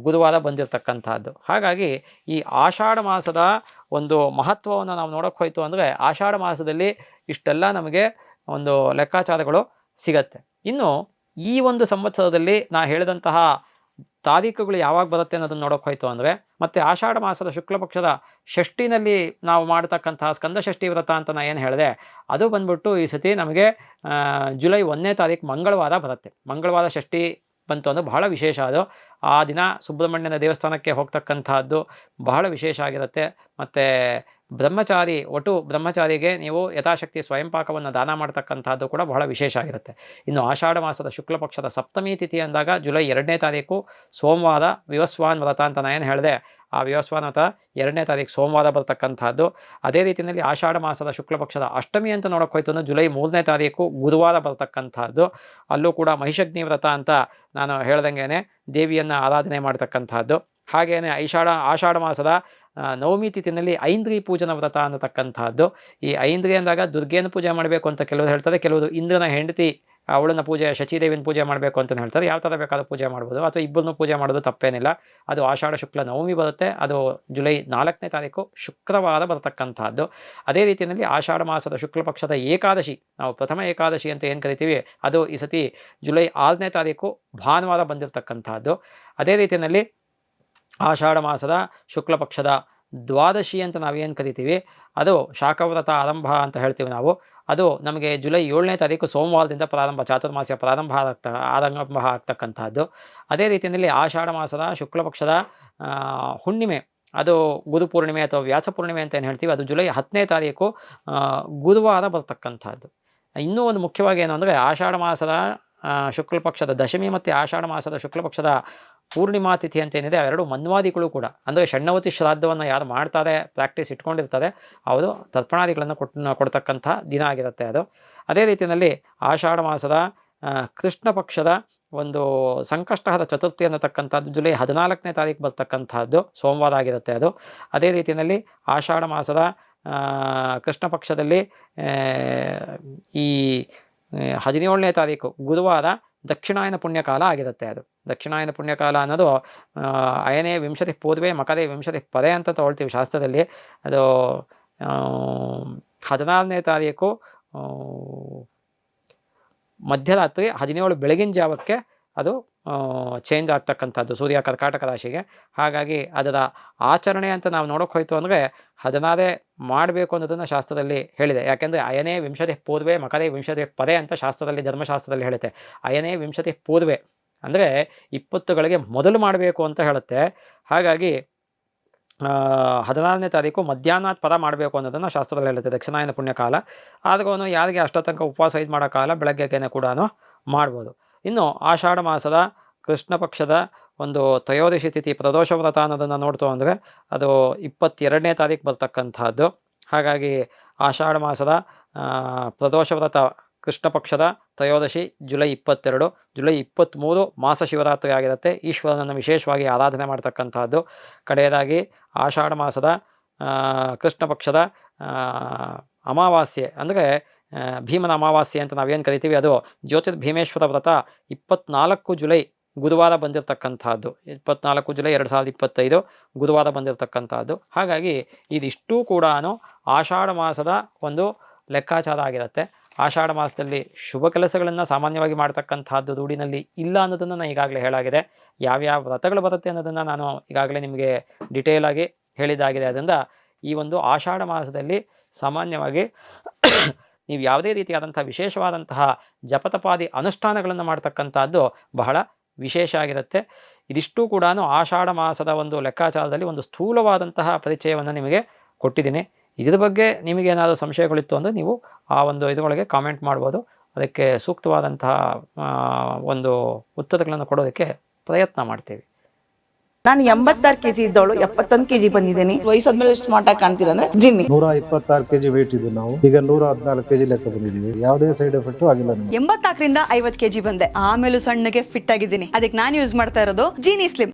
A: ಗುರುವಾರ ಬಂದಿರತಕ್ಕಂಥದ್ದು. ಹಾಗಾಗಿ ಈ ಆಷಾಢ ಮಾಸದ ಒಂದು ಮಹತ್ವವನ್ನು ನಾವು ನೋಡೋಕೆ ಹೋಯ್ತು ಅಂದರೆ ಆಷಾಢ ಮಾಸದಲ್ಲಿ ಇಷ್ಟೆಲ್ಲ ನಮಗೆ ಒಂದು ಲೆಕ್ಕಾಚಾರಗಳು ಸಿಗತ್ತೆ. ಇನ್ನು ಈ ಒಂದು ಸಂವತ್ಸರದಲ್ಲಿ ನಾ ಹೇಳಿದಂತಹ ತಾರೀಖುಗಳು ಯಾವಾಗ ಬರುತ್ತೆ ಅನ್ನೋದನ್ನು ನೋಡೋಕೆ ಹೋಯ್ತು ಅಂದರೆ, ಮತ್ತು ಆಷಾಢ ಮಾಸದ ಶುಕ್ಲ ಪಕ್ಷದ ಷಷ್ಠಿನಲ್ಲಿ ನಾವು ಮಾಡ್ತಕ್ಕಂತಹ ಸ್ಕಂದ ಷಷ್ಠಿ ವ್ರತ ಅಂತ ನಾನು ಏನು ಹೇಳಿದೆ, ಅದು ಬಂದ್ಬಿಟ್ಟು ಈ ಸತಿ ನಮಗೆ ಜುಲೈ 1ನೇ ತಾರೀಕು ಮಂಗಳವಾರ ಬರುತ್ತೆ. ಮಂಗಳವಾರ ಷಷ್ಠಿ ಬಂತು ಅಂದರೆ ಬಹಳ ವಿಶೇಷ. ಅದು ಆ ದಿನ ಸುಬ್ರಹ್ಮಣ್ಯನ ದೇವಸ್ಥಾನಕ್ಕೆ ಹೋಗ್ತಕ್ಕಂತಹದ್ದು ಬಹಳ ವಿಶೇಷ ಆಗಿರುತ್ತೆ. ಮತ್ತು ಬ್ರಹ್ಮಚಾರಿಗೆ ನೀವು ಯಥಾಶಕ್ತಿ ಸ್ವಯಂ ಪಾಕವನ್ನು ದಾನ ಮಾಡ್ತಕ್ಕಂಥದ್ದು ಕೂಡ ಬಹಳ ವಿಶೇಷ ಆಗಿರುತ್ತೆ. ಇನ್ನು ಆಷಾಢ ಮಾಸದ ಶುಕ್ಲ ಪಕ್ಷದ ಸಪ್ತಮಿ ತಿಥಿ ಅಂದಾಗ ಜುಲೈ 2ನೇ ತಾರೀಕು ಸೋಮವಾರ ವಿವಸ್ವಾನ್ ವ್ರತ ಅಂತ ನಾನು ಏನು ಹೇಳಿದೆ, ಆ ವಿವಸ್ವಾನ್ ವ್ರತ 2ನೇ ತಾರೀಕು ಸೋಮವಾರ ಬರ್ತಕ್ಕಂಥದ್ದು. ಅದೇ ರೀತಿಯಲ್ಲಿ ಆಷಾಢ ಮಾಸದ ಶುಕ್ಲ ಪಕ್ಷದ ಅಷ್ಟಮಿ ಅಂತ ನೋಡೋಕೆ ಹೋಯ್ತು ಅಂದರೆ ಜುಲೈ 3ನೇ ತಾರೀಕು ಗುರುವಾರ ಬರ್ತಕ್ಕಂಥದ್ದು. ಅಲ್ಲೂ ಕೂಡ ಮಹಿಷಗ್ನಿ ವ್ರತ ಅಂತ ನಾನು ಹೇಳ್ದಂಗೆ ದೇವಿಯನ್ನು ಆರಾಧನೆ ಮಾಡ್ತಕ್ಕಂಥದ್ದು. ಹಾಗೆಯೇ ಆಷಾಢ ಮಾಸದ ನವಮಿ ತಿಥಿನಲ್ಲಿ ಐಂದ್ರಿ ಪೂಜನ ವ್ರತ ಅನ್ನತಕ್ಕಂಥದ್ದು. ಈ ಐಂದ್ರಿ ಅಂದಾಗ ದುರ್ಗೆಯನ್ನು ಪೂಜೆ ಮಾಡಬೇಕು ಅಂತ ಕೆಲವರು ಹೇಳ್ತಾರೆ, ಕೆಲವರು ಇಂದ್ರನ ಹೆಂಡತಿ ಅವಳನ್ನು ಪೂಜೆ, ಶಚಿದೇವಿನ ಪೂಜೆ ಮಾಡಬೇಕು ಅಂತ ಹೇಳ್ತಾರೆ. ಯಾವ ಥರ ಬೇಕಾದ ಪೂಜೆ ಮಾಡ್ಬೋದು, ಅಥವಾ ಇಬ್ಬರನ್ನು ಪೂಜೆ ಮಾಡೋದು ತಪ್ಪೇನಿಲ್ಲ. ಅದು ಆಷಾಢ ಶುಕ್ಲ ನವಮಿ ಬರುತ್ತೆ, ಅದು ಜುಲೈ 4ನೇ ತಾರೀಕು ಶುಕ್ರವಾರ ಬರತಕ್ಕಂಥದ್ದು. ಅದೇ ರೀತಿಯಲ್ಲಿ ಆಷಾಢ ಮಾಸದ ಶುಕ್ಲ ಪಕ್ಷದ ಏಕಾದಶಿ, ನಾವು ಪ್ರಥಮ ಏಕಾದಶಿ ಅಂತ ಏನು ಕರಿತೀವಿ, ಅದು ಈ ಸತಿ ಜುಲೈ 6ನೇ ತಾರೀಕು ಭಾನುವಾರ ಬಂದಿರತಕ್ಕಂಥದ್ದು. ಅದೇ ರೀತಿಯಲ್ಲಿ ಆಷಾಢ ಮಾಸದ ಶುಕ್ಲ ಪಕ್ಷದ ದ್ವಾದಶಿ ಅಂತ ನಾವೇನು ಕರಿತೀವಿ ಅದು ಶಾಖವ್ರತ ಆರಂಭ ಅಂತ ಹೇಳ್ತೀವಿ ನಾವು. ಅದು ನಮಗೆ ಜುಲೈ 7ನೇ ತಾರೀಕು ಸೋಮವಾರದಿಂದ ಪ್ರಾರಂಭ, ಚಾತುರ್ಮಾಸ್ಯ ಆರಂಭ ಆಗ್ತಕ್ಕಂಥದ್ದು. ಅದೇ ರೀತಿಯಲ್ಲಿ ಆಷಾಢ ಮಾಸದ ಶುಕ್ಲ ಪಕ್ಷದ ಹುಣ್ಣಿಮೆ, ಅದು ಗುರುಪೂರ್ಣಿಮೆ ಅಥವಾ ವ್ಯಾಸಪೂರ್ಣಿಮೆ ಅಂತ ಏನು ಹೇಳ್ತೀವಿ, ಅದು ಜುಲೈ 10ನೇ ತಾರೀಕು ಗುರುವಾರ ಬರ್ತಕ್ಕಂಥದ್ದು. ಇನ್ನೂ ಒಂದು ಮುಖ್ಯವಾಗಿ ಏನು ಅಂದರೆ ಆಷಾಢ ಮಾಸದ ಶುಕ್ಲ ಪಕ್ಷದ ದಶಮಿ ಮತ್ತು ಆಷಾಢ ಮಾಸದ ಶುಕ್ಲ ಪಕ್ಷದ ಪೂರ್ಣಿಮಾ ತಿಥಿ ಅಂತ ಏನಿದೆ, ಅವೆರಡು ಮನ್ವಾದಿಗಳು ಕೂಡ, ಅಂದರೆ ಷಣ್ಣವತಿ ಶ್ರಾದ್ದವನ್ನು ಯಾರು ಮಾಡ್ತಾರೆ, ಪ್ರಾಕ್ಟೀಸ್ ಇಟ್ಕೊಂಡಿರ್ತಾರೆ, ಅವರು ತರ್ಪಣಾದಿಗಳನ್ನು ಕೊಡ್ತಕ್ಕಂಥ ದಿನ ಆಗಿರುತ್ತೆ ಅದು. ಅದೇ ರೀತಿಯಲ್ಲಿ ಆಷಾಢ ಮಾಸದ ಕೃಷ್ಣ ಪಕ್ಷದ ಒಂದು ಸಂಕಷ್ಟಹರ ಚತುರ್ಥಿ ಅನ್ನತಕ್ಕಂಥದ್ದು ಜುಲೈ 14ನೇ ತಾರೀಕು ಬರ್ತಕ್ಕಂಥದ್ದು ಸೋಮವಾರ ಆಗಿರುತ್ತೆ ಅದು. ಅದೇ ರೀತಿಯಲ್ಲಿ ಆಷಾಢ ಮಾಸದ ಕೃಷ್ಣ ಪಕ್ಷದಲ್ಲಿ ಈ 17ನೇ ತಾರೀಕು ಗುರುವಾರ ದಕ್ಷಿಣಾಯನ ಪುಣ್ಯಕಾಲ ಆಗಿರುತ್ತೆ ಅದು. ದಕ್ಷಿಣಾಯನ ಪುಣ್ಯಕಾಲ ಅನ್ನೋದು ಅಯನೇ ವಿಂಶತಿ ಪೂರ್ವೆ ಮಕರೇ ವಿಂಶತಿ ಪದೇ ಅಂತ ತಗೊಳ್ತೀವಿ ಶಾಸ್ತ್ರದಲ್ಲಿ. ಅದು 16ನೇ ತಾರೀಕು ಮಧ್ಯರಾತ್ರಿ 17 ಬೆಳಗಿನ ಜಾವಕ್ಕೆ ಅದು ಚೇಂಜ್ ಆಗ್ತಕ್ಕಂಥದ್ದು ಸೂರ್ಯ ಕರ್ಕಾಟಕ ರಾಶಿಗೆ. ಹಾಗಾಗಿ ಅದರ ಆಚರಣೆ ಅಂತ ನಾವು ನೋಡೋಕೆ ಹೋಯ್ತು ಅಂದರೆ 16 ಮಾಡಬೇಕು ಅನ್ನೋದನ್ನು ಶಾಸ್ತ್ರದಲ್ಲಿ ಹೇಳಿದೆ. ಯಾಕೆಂದರೆ ಅಯನೇ ವಿಂಶತಿ ಪೂರ್ವೆ ಮಕರೇ ವಿಂಶತಿ ಪದೇ ಅಂತ ಶಾಸ್ತ್ರದಲ್ಲಿ, ಧರ್ಮಶಾಸ್ತ್ರದಲ್ಲಿ ಹೇಳುತ್ತೆ. ಅಯನೇ ವಿಂಶತಿ ಪೂರ್ವೆ ಅಂದರೆ 20ಗಳಿಗೆ ಮೊದಲು ಮಾಡಬೇಕು ಅಂತ ಹೇಳುತ್ತೆ. ಹಾಗಾಗಿ 16ನೇ ತಾರೀಕು ಮಧ್ಯಾಹ್ನದ ಪದ ಮಾಡಬೇಕು ಅನ್ನೋದನ್ನು ಶಾಸ್ತ್ರದಲ್ಲಿ ಹೇಳುತ್ತೆ, ದಕ್ಷಿಣಾಯನ ಪುಣ್ಯಕಾಲ. ಆದ್ರೂ ಯಾರಿಗೆ ಅಷ್ಟ ತನಕ ಉಪವಾಸ ಇದು ಮಾಡೋಕ್ಕಾಗಲ್ಲ, ಬೆಳಗ್ಗೆಗೆ ಕೂಡ ಮಾಡ್ಬೋದು. ಇನ್ನು ಆಷಾಢ ಮಾಸದ ಕೃಷ್ಣ ಪಕ್ಷದ ಒಂದು ತ್ರಯೋದಶಿ ತಿಥಿ ಪ್ರದೋಷ ವ್ರತ ಅನ್ನೋದನ್ನು ನೋಡ್ತು ಅಂದರೆ ಅದು 22ನೇ ತಾರೀಕು ಬರ್ತಕ್ಕಂಥದ್ದು. ಹಾಗಾಗಿ ಆಷಾಢ ಮಾಸದ ಪ್ರದೋಷ ವ್ರತ ಕೃಷ್ಣ ಪಕ್ಷದ ತ್ರಯೋದಶಿ ಜುಲೈ 22, ಜುಲೈ 23 ಮಾಸ ಶಿವರಾತ್ರಿ ಆಗಿರುತ್ತೆ. ಈಶ್ವರನನ್ನು ವಿಶೇಷವಾಗಿ ಆರಾಧನೆ ಮಾಡ್ತಕ್ಕಂಥದ್ದು. ಕಡೆಯದಾಗಿ ಆಷಾಢ ಮಾಸದ ಕೃಷ್ಣ ಪಕ್ಷದ ಅಮಾವಾಸ್ಯೆ ಅಂದರೆ ಭೀಮನ ಅಮಾವಾಸ್ಯೆ ಅಂತ ನಾವೇನು ಕರಿತೀವಿ, ಅದು ಜ್ಯೋತಿರ್ಭೀಮೇಶ್ವರ ವ್ರತ 24 ಜುಲೈ ಗುರುವಾರ ಬಂದಿರತಕ್ಕಂಥದ್ದು. 24 ಜುಲೈ 2025 ಗುರುವಾರ ಬಂದಿರತಕ್ಕಂಥದ್ದು. ಹಾಗಾಗಿ ಇದಿಷ್ಟೂ ಕೂಡ ಆಷಾಢ ಮಾಸದ ಒಂದು ಲೆಕ್ಕಾಚಾರ ಆಗಿರುತ್ತೆ. ಆಷಾಢ ಮಾಸದಲ್ಲಿ ಶುಭ ಕೆಲಸಗಳನ್ನು ಸಾಮಾನ್ಯವಾಗಿ ಮಾಡ್ತಕ್ಕಂಥದ್ದು ರೂಢಿನಲ್ಲಿ ಇಲ್ಲ ಅನ್ನೋದನ್ನು ನಾನು ಈಗಾಗಲೇ ಹೇಳಾಗಿದೆ. ಯಾವ್ಯಾವ ವ್ರತಗಳು ಬರುತ್ತೆ ಅನ್ನೋದನ್ನು ನಾನು ಈಗಾಗಲೇ ನಿಮಗೆ ಡಿಟೇಲಾಗಿ ಹೇಳಿದ್ದಾಗಿದೆ. ಅದರಿಂದ ಈ ಒಂದು ಆಷಾಢ ಮಾಸದಲ್ಲಿ ಸಾಮಾನ್ಯವಾಗಿ ನೀವು ಯಾವುದೇ ರೀತಿಯಾದಂಥ ವಿಶೇಷವಾದಂತಹ ಜಪತಪಾದಿ ಅನುಷ್ಠಾನಗಳನ್ನು ಮಾಡ್ತಕ್ಕಂಥದ್ದು ಬಹಳ ವಿಶೇಷ ಆಗಿರುತ್ತೆ. ಇದಿಷ್ಟು ಕೂಡ ಆಷಾಢ ಮಾಸದ ಒಂದು ಲೆಕ್ಕಾಚಾರದಲ್ಲಿ ಒಂದು ಸ್ಥೂಲವಾದಂತಹ ಪರಿಚಯವನ್ನು ನಿಮಗೆ ಕೊಟ್ಟಿದ್ದೀನಿ. ಇದ್ರ ಬಗ್ಗೆ ನಿಮಗೇನಾದರೂ ಸಂಶಯಗಳಿತ್ತು ಅಂದರೆ ನೀವು ಆ ಒಂದು ಇದರೊಳಗೆ ಕಾಮೆಂಟ್ ಮಾಡ್ಬೋದು. ಅದಕ್ಕೆ ಸೂಕ್ತವಾದಂತಹ ಒಂದು ಉತ್ತರಗಳನ್ನು ಕೊಡೋದಕ್ಕೆ ಪ್ರಯತ್ನ ಮಾಡ್ತೀವಿ.
B: ನಾನು 86 kg ಇದ್ದವಳು 71 kg ಬಂದಿದ್ದೀನಿ. ವಯಸ್ಸಾದ್ಮೇಲೆ ಸ್ಮಾರ್ಟ್ ಆಗಿ ಕಾಣ್ತೀರಾ ಅಂದ್ರೆ ಜಿನ್ನಿ.
C: 126 kg ವೇಟ್ ಇದ್ದು ನಾವು ಈಗ 114 kg ಲೆಕ್ಕ ಬಂದಿದ್ದೀವಿ. ಯಾವುದೇ ಸೈಡ್ ಎಫೆಕ್ಟ್ ಆಗಿಲ್ಲ.
D: 84ರಿಂದ 50 kg ಬಂದೆ, ಆಮೇಲೆ ಸಣ್ಣಗೆ ಫಿಟ್ ಆಗಿದ್ದೀನಿ. ಅದಕ್ಕೆ ನಾನು ಯೂಸ್ ಮಾಡ್ತಾ ಇರೋದು ಜೀನಿ ಸ್ಲಿಮ್.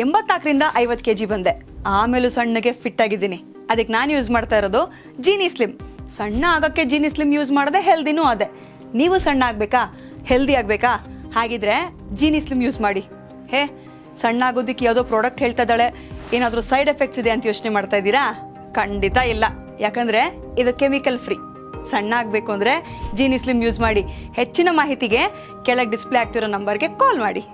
D: 84ರಿಂದ 50 kg ಬಂದೆ, ಆಮೇಲೆ ಸಣ್ಣಗೆ ಫಿಟ್ ಆಗಿದ್ದೀನಿ. ಅದಕ್ಕೆ ನಾನು ಯೂಸ್ ಮಾಡ್ತಾ ಇರೋದು ಜೀನಿ ಸ್ಲಿಮ್. ಸಣ್ಣ ಆಗಕ್ಕೆ ಜೀನಿ ಸ್ಲಿಮ್ ಯೂಸ್ ಮಾಡದೆ ಹೆಲ್ದಿನೂ ಅದೇ. ನೀವು ಸಣ್ಣ ಆಗ್ಬೇಕಾ, ಹೆಲ್ದಿ ಆಗ್ಬೇಕಾ? ಹಾಗಿದ್ರೆ ಜೀನಿ ಸ್ಲಿಮ್ ಯೂಸ್ ಮಾಡಿ. ಸಣ್ಣ ಆಗೋದಕ್ಕೆ ಯಾವುದೋ ಪ್ರಾಡಕ್ಟ್ ಹೇಳ್ತಾ ಇದ್ದಾಳೆ, ಏನಾದರೂ ಸೈಡ್ ಎಫೆಕ್ಟ್ಸ್ ಇದೆ ಅಂತ ಯೋಚನೆ ಮಾಡ್ತಾ ಇದ್ದೀರಾ? ಖಂಡಿತ ಇಲ್ಲ, ಯಾಕಂದರೆ ಇದು ಕೆಮಿಕಲ್ ಫ್ರೀ. ಸಣ್ಣ ಆಗಬೇಕು ಅಂದರೆ ಜೀನಿ ಸ್ಲಿಮ್ ಯೂಸ್ ಮಾಡಿ. ಹೆಚ್ಚಿನ ಮಾಹಿತಿಗೆ ಕೆಳಗೆ ಡಿಸ್ಪ್ಲೇ ಆಗ್ತಿರೋ ನಂಬರ್ಗೆ ಕಾಲ್ ಮಾಡಿ.